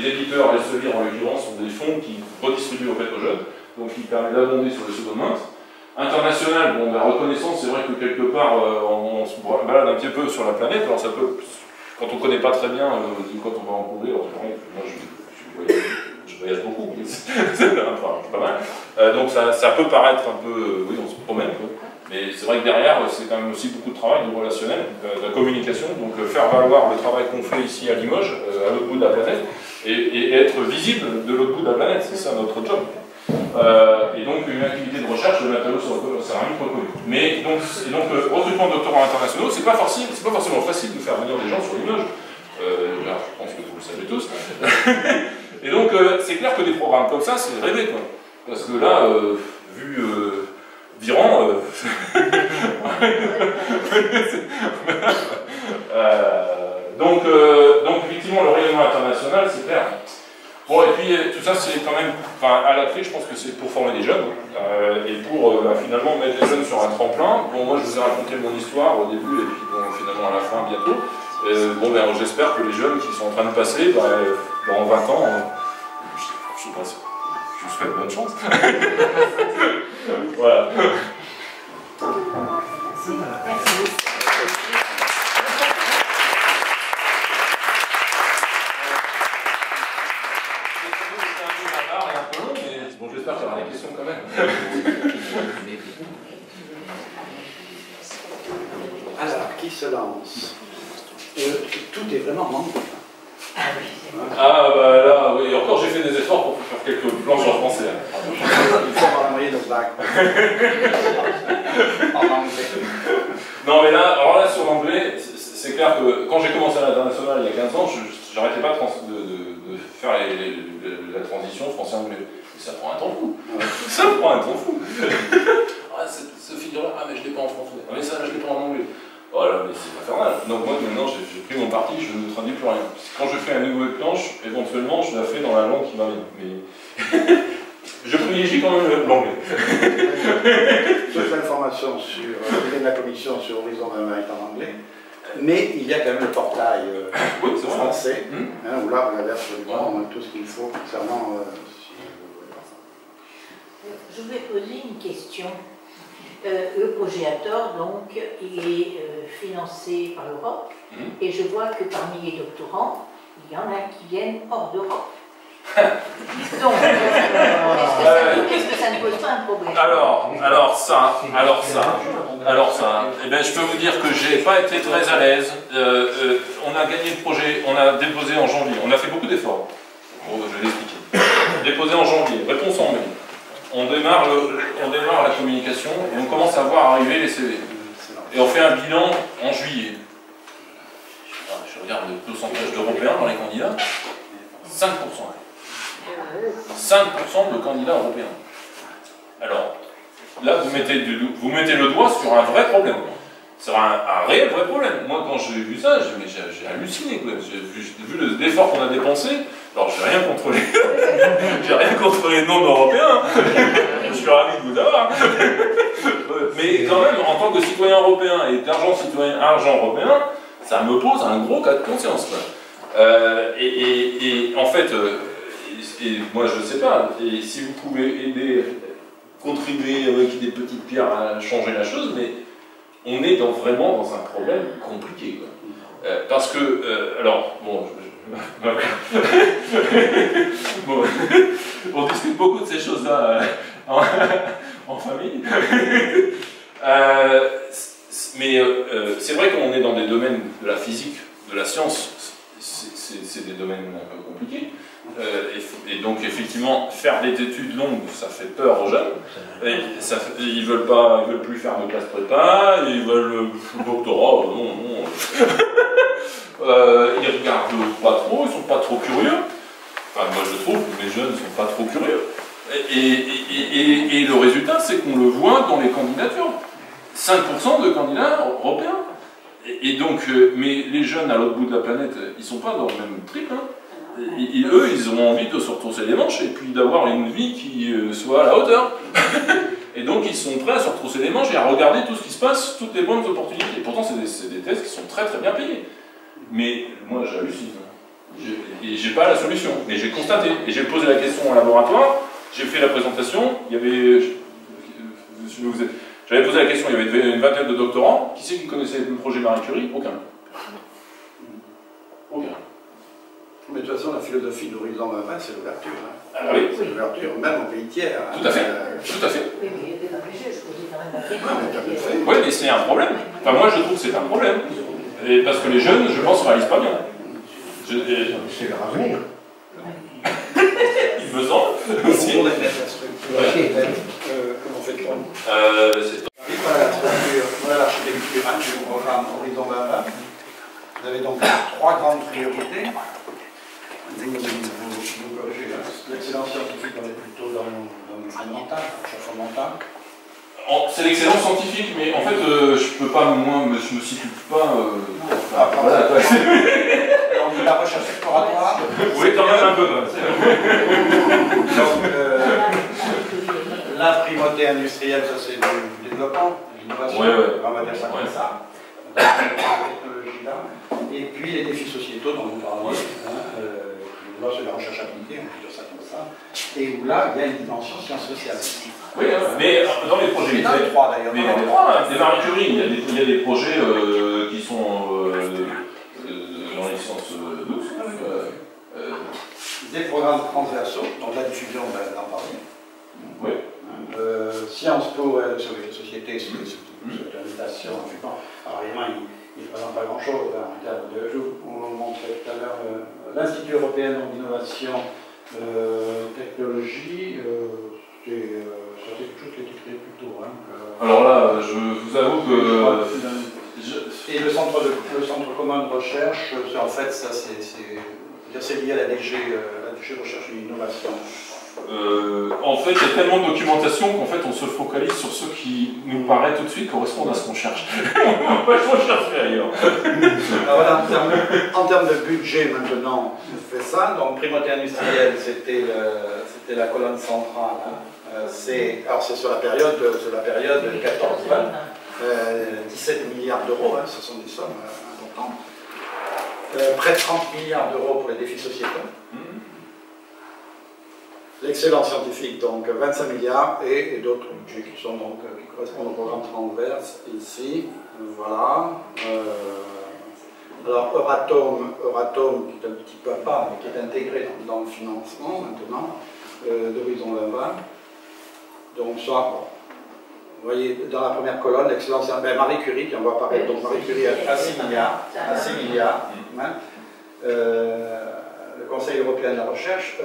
éditeurs, les Elsevier en l'occurrence, sont des fonds qui redistribuent en fait aux jeunes, donc qui permet d'abonder sur les secondes mains. International, bon, la reconnaissance, c'est vrai que quelque part, on se balade un petit peu sur la planète, alors ça peut, quand on ne connaît pas très bien, quand on va en couvrir, moi je voyage beaucoup, enfin, pas mal, donc ça peut paraître un peu, oui, on se promène, quoi. Mais c'est vrai que derrière, c'est quand même aussi beaucoup de travail, de relationnel, de la communication, donc faire valoir le travail qu'on fait ici à Limoges, à l'autre bout de la planète, et être visible de l'autre bout de la planète, c'est ça notre job. Et donc une activité de recherche de matériaux sur le céramique reconnu. Mais donc recrutement de doctorants internationaux, c'est pas forcément facile de faire venir des gens sur Limoges. Là, je pense que vous le savez tous. Et donc c'est clair que des programmes comme ça, c'est rêvé, quoi. Parce que là, vu Viran, donc effectivement le rayonnement international, c'est clair. Bon, et puis tout ça, c'est quand même, à la clé, je pense que c'est pour former des jeunes, et pour finalement mettre les jeunes sur un tremplin. Bon, moi je vous ai raconté mon histoire au début, et puis bon, finalement à la fin, bientôt. J'espère que les jeunes qui sont en train de passer, dans 20 ans, je sais pas si je vous souhaite bonne chance. Voilà. Merci. J'espère qu'il y aura des questions quand même. Alors, qui se lance? Tout est vraiment manqué. Là, oui, encore j'ai fait des efforts pour faire quelques planches en français. Il faut avoir la moyenne de bac. En anglais. Non, mais là, alors là, sur l'anglais, c'est clair que quand j'ai commencé à l'international il y a 15 ans, je n'arrêtais pas de faire la transition français-anglais. Ça prend un temps fou. Ça prend un temps fou. Ce figure-là, mais je ne l'ai pas en français. Mais ça, je ne l'ai pas en anglais. Voilà, mais c'est infernal. Donc moi, maintenant, j'ai pris mon parti, je ne traduis plus rien. Quand je fais une nouvelle planche, éventuellement, je la fais dans la langue qui m'arrive. Mais je privilégie quand même l'anglais. Toute l'information sur la commission sur Horizon de l'Amérique en anglais. Mais il y a quand même le portail français, où là, vous avez absolument tout ce qu'il faut concernant... Je vais poser une question. Le projet Hathor, donc, il est financé par l'Europe, et je vois que parmi les doctorants, il y en a qui viennent hors d'Europe. Donc, est-ce que ça ne pose pas un problème? Alors ça, eh ben, je peux vous dire que j'ai pas été très à l'aise. On a gagné le projet, on a déposé en janvier, on a fait beaucoup d'efforts. Bon, je vais l'expliquer. Déposé en janvier, réponse en mai. On démarre la communication et on commence à voir arriver les CV. Et on fait un bilan en juillet. Je regarde le pourcentage d'Européens dans les candidats. 5%. 5% de candidats européens. Alors, là, vous mettez le doigt sur un vrai problème. C'est un réel vrai problème. Moi, quand j'ai vu ça, j'ai halluciné. J'ai vu l'effort qu'on a dépensé. Alors, j'ai rien contre les non-européens. Je suis ravi de vous avoir. Mais quand même, en tant que citoyen européen et d'argent citoyen, argent européen, ça me pose un gros cas de conscience. Et en fait, moi je ne sais pas, et si vous pouvez aider, contribuer avec des petites pierres à changer la chose, mais on est vraiment dans un problème compliqué. Quoi. Parce que, alors, bon, bon, on discute beaucoup de ces choses-là en famille. Mais c'est vrai qu'on est dans des domaines de la physique, de la science, c'est des domaines un peu compliqués. Et donc effectivement, faire des études longues, ça fait peur aux jeunes. Ils veulent plus faire de classe prépa, ils veulent le doctorat, non. Ils regardent pas trop, ils sont pas trop curieux. Enfin, moi je trouve que les jeunes sont pas trop curieux. Et le résultat, c'est qu'on le voit dans les candidatures. 5% de candidats européens. Et donc, mais les jeunes à l'autre bout de la planète, ils sont pas dans le même trip. Hein. Eux, ils ont envie de se retrousser les manches et puis d'avoir une vie qui soit à la hauteur. Et donc, ils sont prêts à se retrousser les manches et à regarder tout ce qui se passe, toutes les bonnes opportunités. Et pourtant, c'est des tests qui sont très très bien payés. Mais moi, j'hallucine. Et j'ai pas la solution. Mais j'ai constaté. Et j'ai posé la question au laboratoire. J'ai fait la présentation. Il y avait... J'avais posé la question, il y avait une vingtaine de doctorants. Qui c'est qui connaissait le projet Marie Curie? Aucun. Aucun. Mais de toute façon, la philosophie d'Horizon 2020, c'est l'ouverture. Hein. Ah oui. C'est l'ouverture, même aux pays tiers. Hein. Tout à fait. Tout à fait. Oui, mais il y a des empêchés, je posais quand même la question. Oui, mais c'est un problème. Enfin, moi, je trouve que c'est un problème. Et parce que les jeunes, je pense, ne réalisent pas bien. C'est leur avenir. Il me semble aussi. Pour les mettre la structure. Comment fait-on Voilà la structure, voilà l'architecture du programme Horizon 2020. Vous avez donc 3 grandes priorités. Vous corrigez l'excellence scientifique, on est plutôt dans le fondamental, recherche fondamentale. C'est l'excellence scientifique, mais en fait, je peux pas, moi, je me situe pas. Voilà, quoi. Alors, on dit la recherche exploratoire. Oui, quand même un peu. Donc, la primauté industrielle, ça c'est du développement, de l'innovation, on va dire ça comme ça. La technologie là. Et puis les défis sociétaux dont vous parlez, là c'est la recherche appliquée, on peut dire ça comme ça, et où là il y a une dimension sciences sociales. Oui, mais dans les projets. Dans les 3 d'ailleurs. Mais dans les 3, des Marie Curie, il y a des projets qui sont dans les sciences douces. Des programmes transversaux, donc la diffusion, on va en parler. Oui. Sciences Po, sur les sociétés, c'est une invitation. Alors évidemment, il ne présente pas grand-chose. Hein, en termes de, on montrait tout à l'heure l'Institut européen d'innovation, technologie, c'est quelque chose qui est écrit plus tôt. Hein, alors là, je vous avoue que... Et le centre commun de recherche, en fait, ça c'est lié à la DG Recherche et Innovation. En fait, il y a tellement de documentation qu'en fait, on se focalise sur ce qui nous paraît tout de suite correspondre à ce qu'on cherche. On va pas chercher ailleurs. Voilà, en termes de budget, maintenant, on fait ça. Donc, primauté industrielle, c'était la colonne centrale. Hein. C'est sur la période 14-20. 17 milliards d'euros, hein, ce sont des sommes importantes. Près de 30 milliards d'euros pour les défis sociétaux. L'excellence scientifique, donc 25 milliards, et d'autres budgets qui correspondent au programme transverse, ici, voilà. Alors Euratom, qui est un petit peu à part, mais qui est intégré dans le financement maintenant, d'Horizon 2020. Donc ça, bon, vous voyez dans la première colonne, l'excellence, Marie Curie qui en va apparaître. Donc Marie Curie à 6 milliards. À 6 milliards. Hein. Le Conseil européen de la recherche,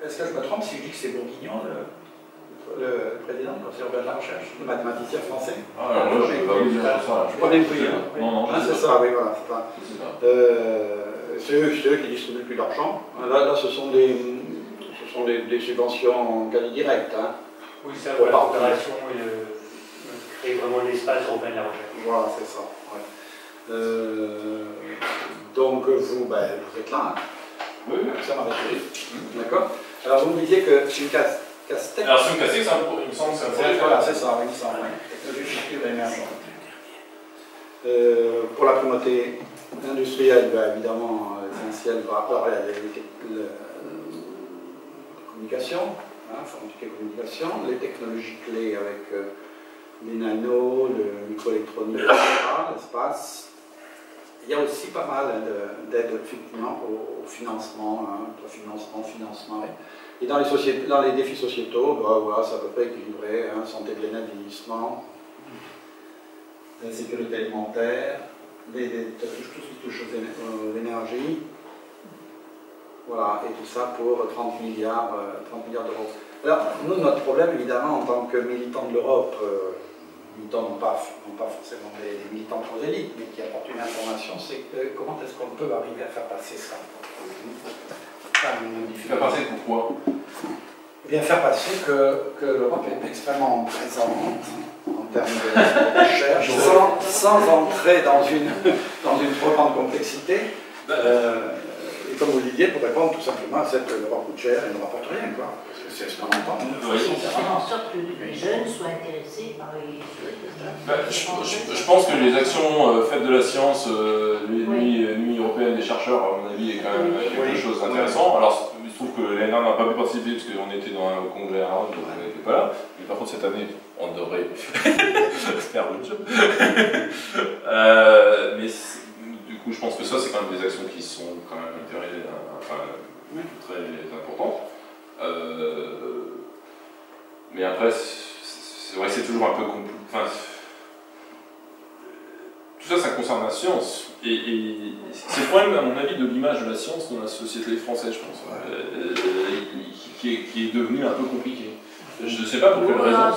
est-ce que je me trompe si je dis que c'est Bourguignon, le président du Conseil européen de la recherche, le mathématicien français? Ah, alors là, je ne vais pas vous dire ça. Je connais plus. Non, c'est ça, oui, voilà. C'est eux qui distribuent le plus d'argent. Là, ce sont des subventions quasi directes. Hein. Oui, ça, pour la coopération et créer vraiment l'espace européen de la recherche. Voilà, c'est ça. Ouais. Donc, vous êtes là. Hein. Oui, ça m'a rassuré. D'accord. Alors, vous me disiez que une casse-tête. Alors, c'est une casse-tête, il me semble que c'est un projet. Voilà, c'est ça, oui, il me semble. Technologie future émergente. Pour la primauté industrielle, évidemment, l'essentiel va avoir la communication, informatique et communication, les technologies clés avec les nanos, le microélectronique, etc., l'espace. Il y a aussi pas mal d'aides effectivement au financement, financement. Et dans les défis sociétaux, voilà, c'est à peu près équilibré, santé de vieillissement, la sécurité alimentaire, tout ce qui touche aux énergies. Voilà, et tout ça pour 30 milliards d'euros. Alors, nous, notre problème, évidemment, en tant que militants de l'Europe, militants non pas forcément des militants prosélytes, mais qui apportent une information, c'est comment est-ce qu'on peut arriver à faire passer ça? Faire passer pourquoi? Eh bien, faire passer que l'Europe est extrêmement présente en termes de recherche, sans entrer dans une trop grande complexité. Et comme vous le disiez, pour répondre tout simplement à cette Europe coûte cher et ne rapporte rien, quoi. Parce que c'est ce qu'on entend. Faire en sorte que les jeunes soient intéressés par les... Je pense que les actions faites de la science, nuit européenne des chercheurs, à mon avis, est quand même quelque chose d'intéressant. Alors, il se trouve que l'année dernière, on n'a pas pu participer parce qu'on était dans un congrès à Rome, donc on n'était pas là. Mais par contre, cette année, on devrait faire le job. Mais du coup, je pense que ça, c'est quand même des actions qui sont quand même très importantes. Mais après, c'est vrai que c'est toujours un peu compliqué. Enfin, tout ça, ça concerne la science. Et c'est le problème, à mon avis, de l'image de la science dans la société française, je pense, qui est devenu un peu compliqué. Je ne sais pas pour quelle raison. Un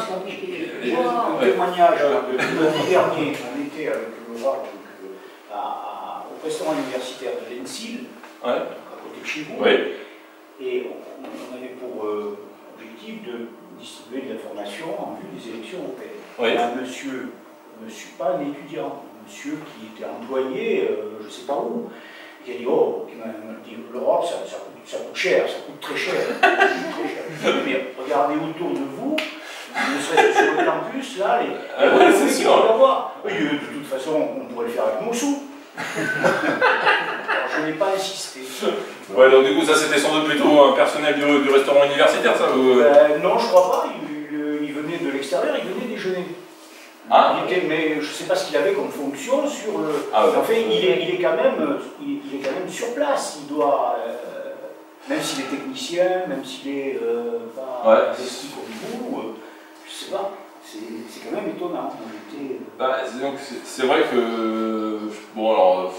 témoignage de l'année dernière, on était avec Laura au restaurant universitaire de l'ENSIL, à côté de chez vous, et on avait pour objectif de distribuer de l'information en vue des élections européennes. Un monsieur, pas un étudiant, un monsieur qui était employé, je ne sais pas où, qui a dit l'Europe, ça coûte cher, ça coûte très cher. Mais regardez autour de vous, ne serait-ce que sur le campus, là, c'est sûr. De toute façon, on pourrait le faire avec Moussou. Alors, je n'ai pas insisté. Ouais, donc du coup, ça c'était sans doute plutôt un personnel du restaurant universitaire, ça non, je crois pas. Il venait de l'extérieur, il venait déjeuner. Mais je ne sais pas ce qu'il avait comme fonction sur le. En fait, il est quand même sur place. Il doit, même s'il est technicien, même s'il est pas investi comme vous, je sais pas. C'est quand même étonnant. C'est vrai que bon alors.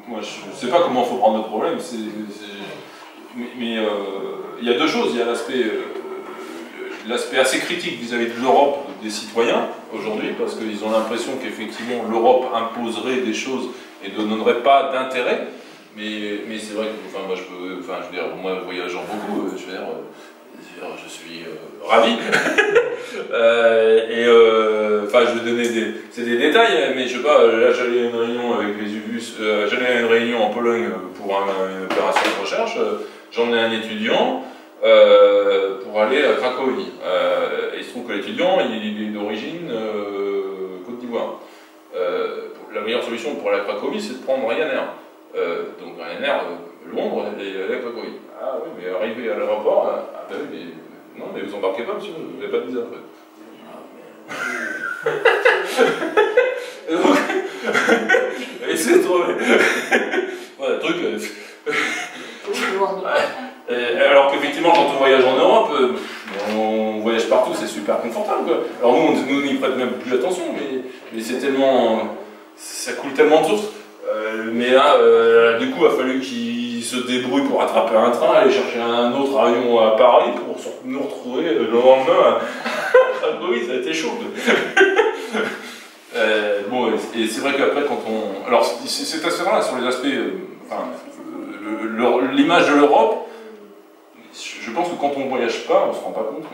Moi, je ne sais pas comment il faut prendre le problème, mais il y a deux choses. Il y a l'aspect assez critique vis-à-vis de l'Europe des citoyens aujourd'hui, parce qu'ils ont l'impression qu'effectivement l'Europe imposerait des choses et ne donnerait pas d'intérêt. Mais c'est vrai que, moi voyageant beaucoup, je suis ravi. Je vais donner des détails, mais je sais pas, là j'allais à une réunion avec les UBUS, j'allais à une réunion en Pologne pour une opération de recherche, j'emmenais un étudiant pour aller à Cracovie. Et il se trouve que l'étudiant, il est d'origine Côte d'Ivoire. La meilleure solution pour aller à Cracovie, c'est de prendre Ryanair. Donc Ryanair, Londres, et aller à Cracovie. Ah oui, mais arrivé à l'aéroport, non, mais vous embarquez pas, monsieur, vous n'avez pas de visa en fait. Alors qu'effectivement, quand on voyage en Europe, on voyage partout, c'est super confortable, quoi. Alors nous, on n'y prête même plus attention, mais c'est tellement... ça coule tellement de sources. Mais là, du coup, il a fallu qu'ils se débrouillent pour attraper un train, aller chercher un autre avion à Paris pour nous retrouver le lendemain. Oui, ça a été chaud. Bon, et c'est vrai qu'après, quand on... Alors, c'est assez rare sur les aspects... l'image de l'Europe, je pense que quand on ne voyage pas, on ne se rend pas compte.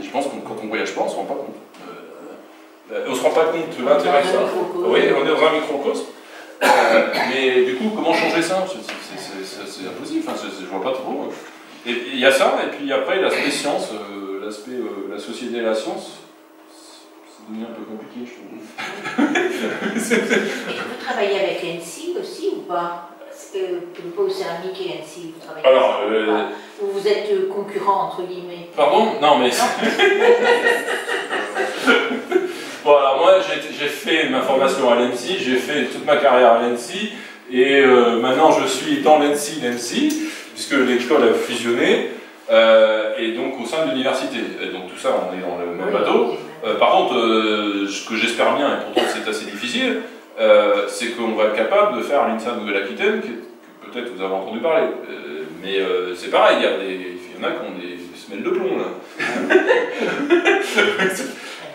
Je pense que quand on ne voyage pas, on ne se rend pas compte. On ne se rend pas compte de l'intérêt de ça. Oui, on est dans un microcosme. Mais du coup, comment changer ça? C'est impossible, enfin, je ne vois pas trop. Et il y a ça, et puis après, l'aspect science, l'aspect la société et la science, ça devient un peu compliqué, je trouve. Vous travaillez avec l'ENSI aussi ou pas? Le pôle céramique et l'ENSI, vous travaillez alors, ou vous êtes concurrents entre guillemets? Pardon? Non, mais... Bon, alors moi, j'ai fait ma formation à l'ENSI, j'ai fait toute ma carrière à l'ENSI, et maintenant je suis dans l'ENSI, puisque l'école a fusionné, et donc au sein de l'université. Donc tout ça, on est dans le même bateau. Par contre, ce que j'espère bien, et pourtant c'est assez difficile, c'est qu'on va être capable de faire l'INSA Nouvelle-Aquitaine, que peut-être vous avez entendu parler. Mais c'est pareil, il y en a qui ont des semelles de plomb là.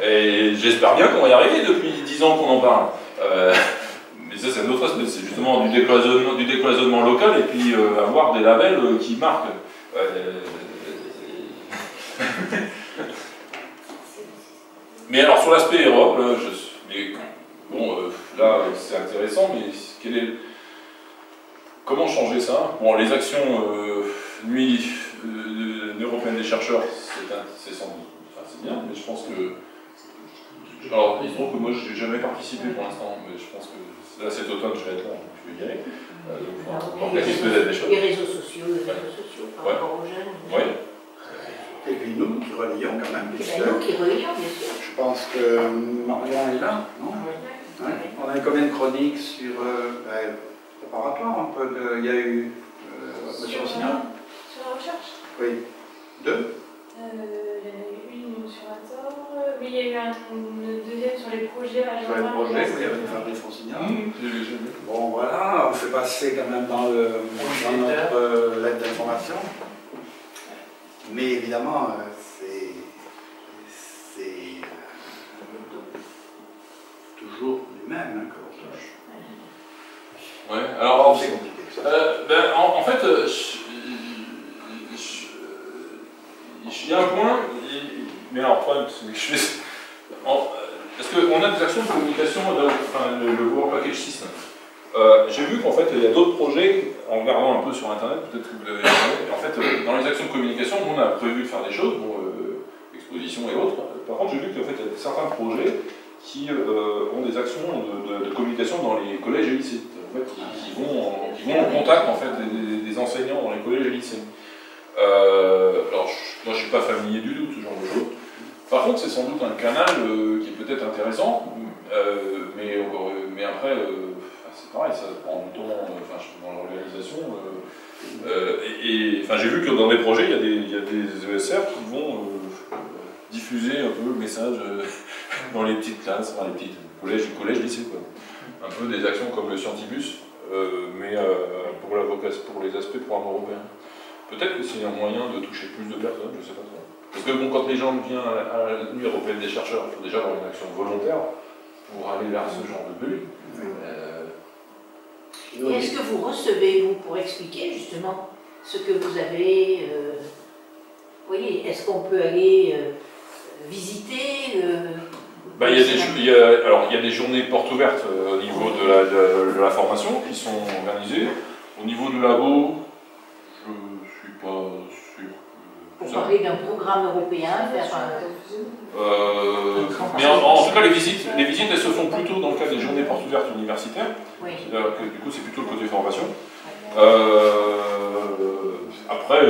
Et j'espère bien qu'on va y arriver depuis 10 ans qu'on en parle. Mais ça, c'est un autre aspect, c'est justement du décloisonnement local et puis avoir des labels qui marquent. Mais alors, sur l'aspect Europe, là, c'est intéressant, mais comment changer ça? Bon, les actions nuit européenne des chercheurs, c'est sans doute, enfin, c'est bien, mais je pense que... Alors, il se trouve que moi, je n'ai jamais participé pour l'instant, mais je pense que là, cet automne, je vais être là, donc je vais y aller. Les réseaux sociaux, par rapport aux jeunes. Oui. Et puis nous qui relayons quand même. Nous qui relayons, bien sûr. Je pense que Marion est là, non? Ouais. On a combien de chroniques sur préparatoire un peu de... Il y a eu Monsieur Rossignol? Sur la recherche? Oui. 2? Il y en a eu une sur Ator, mais il y a eu une deuxième sur les projets. Sur les projets, oui, avec Fabrice Rossignol. Bon voilà, on fait passer quand même dans notre lettre d'information. Mais évidemment, c'est toujours du même hein, que l'on touche. Ouais, alors c'est compliqué ça. En fait, il y a un point, mais alors, le problème, c'est que parce qu'on a des actions de communication, enfin, le World Package System. J'ai vu qu'en fait, il y a d'autres projets, en regardant un peu sur Internet, peut-être que vous l'avez regardé, en fait, dans les actions de communication, on a prévu de faire des choses, bon, expositions et autres. Par contre, j'ai vu qu'en fait, il y a certains projets qui ont des actions de communication dans les collèges et lycées, en fait, qui vont en contact en fait, des enseignants dans les collèges et lycées. Alors, moi, je ne suis pas familier du tout de ce genre de choses. Par contre, c'est sans doute un canal qui est peut-être intéressant, mais après, c'est pareil, ça prend du temps dans l'organisation. Enfin, j'ai vu que dans des projets, il y a des ESR qui vont diffuser un peu le message dans les petites classes, enfin les petites collèges, lycées, quoi. Un peu des actions comme le Scientibus, mais pour les aspects programme européen. Peut-être que c'est un moyen de toucher plus de personnes, je ne sais pas trop. Parce que bon, quand les gens viennent à la Nuit européenne des chercheurs, il faut déjà avoir une action volontaire pour aller vers ce genre de but. Et est-ce que vous recevez, vous, pour expliquer justement ce que vous avez... vous voyez, est-ce qu'on peut aller visiter il y a des journées portes ouvertes au niveau de la formation qui sont organisées. Au niveau du labo, je ne suis pas sûr. Pour parler d'un programme européen, mais en tout cas, les visites, elles se font plutôt dans le cadre des journées portes ouvertes universitaires. Oui. Du coup, c'est plutôt le côté formation. Après,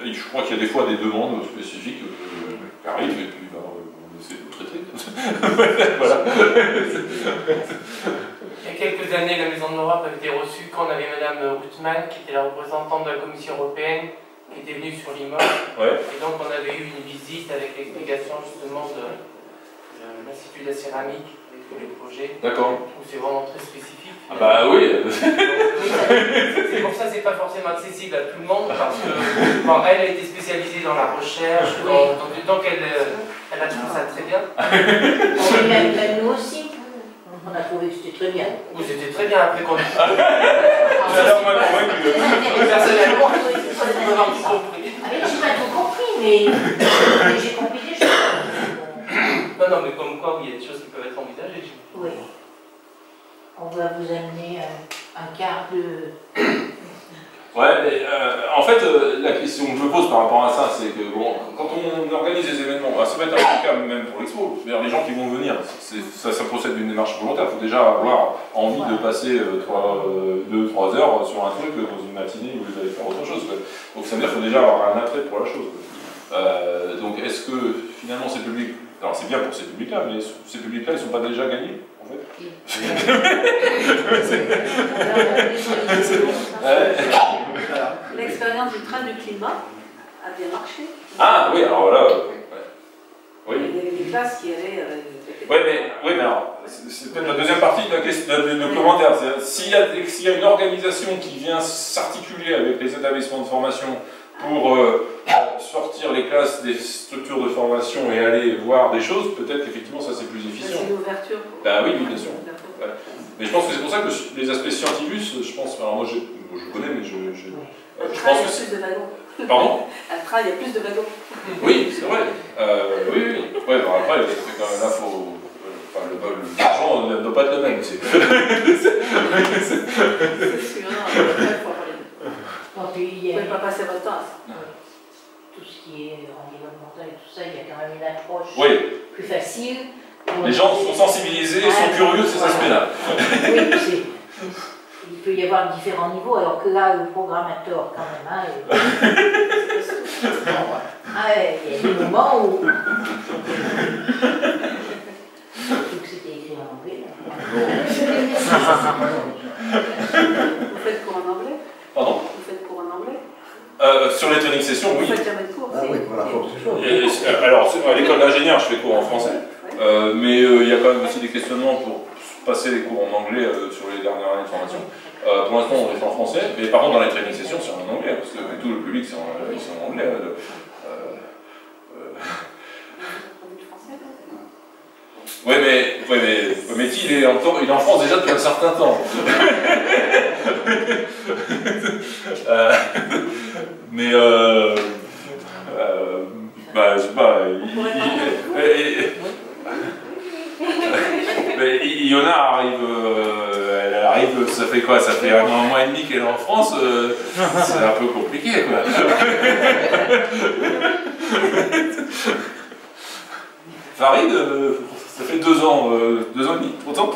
je crois qu'il y a des fois des demandes spécifiques qui arrivent, et puis on essaie de traiter. Voilà. Il y a quelques quelques années, la Maison de l'Europe avait été reçue quand on avait Madame Houtman, qui était la représentante de la Commission européenne, qui était venue sur Limoges. Ouais. Et donc on avait eu une visite avec l'explication justement de l'Institut de la céramique et tous les projets. D'accord. Où c'est vraiment très spécifique. Ah bah oui. C'est pour ça que c'est pas forcément accessible à tout le monde, parce que bon, elle a été spécialisée dans la recherche, donc elle a trouvé ça très bien. Même nous aussi. On a trouvé que c'était très bien. Oui, c'était très bien après qu'on Personnellement, j'ai pas tout compris, mais j'ai compris des choses. Non, mais comme quoi, il y a des choses qui peuvent être envisagées. Oui. On va vous amener un quart de... Ouais, mais en fait, la question que je pose par rapport à ça, c'est que bon, quand on organise des événements, ça va être un cas même pour l'expo, les gens qui vont venir, ça procède d'une démarche volontaire. Il faut déjà avoir envie de passer 2-3 heures sur un truc dans une matinée où vous allez faire autre chose. Donc ça veut dire qu'il faut déjà avoir un attrait pour la chose. Donc est-ce que finalement ces publics, alors c'est bien pour ces publics-là, mais ces publics-là, ils ne sont pas déjà gagnés en fait. L'expérience du train du climat a bien marché. Ah oui, alors là, oui. Il y avait des classes qui allaient... Oui, mais alors, c'est peut-être la deuxième partie de la question de commentaire. S'il y a une organisation qui vient s'articuler avec les établissements de formation pour sortir les classes des structures de formation et aller voir des choses, peut-être qu'effectivement ça c'est plus efficient. C'est une ouverture. Ben oui, bien sûr. Ouais. Mais je pense que c'est pour ça que les aspects scientifiques, je pense, alors moi je connais, mais je pense que c'est... Il y a plus de wagons. Pardon? À le train, il y a plus de wagons. Oui, c'est vrai. Oui. Ouais, bon, après, ça fait quand même là, faut... Enfin, l'argent ne doit pas être le même aussi. C'est sûr, Donc, il y vous a ne pouvez pas passer votre temps à ça. tout ce qui est environnemental et tout ça, il y a quand même une approche plus facile. Les gens sont sensibilisés, sont curieux de ces aspects-là. Oui, il peut y avoir différents niveaux, alors que là, le programmateur, quand même, il y a des moments où... Surtout que c'était écrit en anglais. Vous faites cours en anglais? Pardon? Vous faites cours en anglais? Sur les training sessions, oui. Vous faites jamais de cours? Ah oui, voilà. Alors, à l'école d'ingénieur, je fais cours en français. Mais il y a quand même aussi des questionnements pour passer les cours en anglais sur les dernières années de formation. Pour l'instant, on les fait en français, mais par contre, dans les training sessions, c'est en anglais, parce que tout le public, c'est en anglais. Oui, mais Thi, il est en France déjà depuis un certain temps. Mais je sais pas. Mais Iona elle arrive, ça fait quoi? Ça fait un mois et demi qu'elle est en France, c'est un peu compliqué, quoi. Farid, ça fait 2 ans, 2 ans et demi, 3 ans?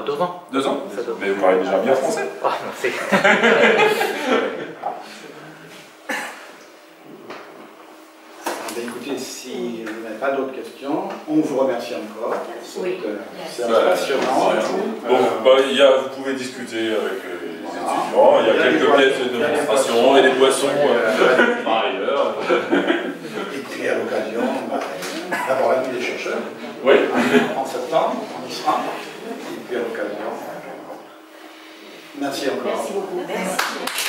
2 ans. 2 ans? Mais vous parlez déjà bien français. Ah, merci. Écoutez, si vous n'avez pas d'autres questions, on vous remercie encore. Oui. C'est passionnant. Bon, vous pouvez discuter avec les étudiants, il y a quelques pièces de démonstration et des boissons par ailleurs. Et puis à l'occasion d'avoir la nuit des chercheurs. Oui. En septembre, on y sera. Et puis à l'occasion. Merci encore. Merci beaucoup. Merci.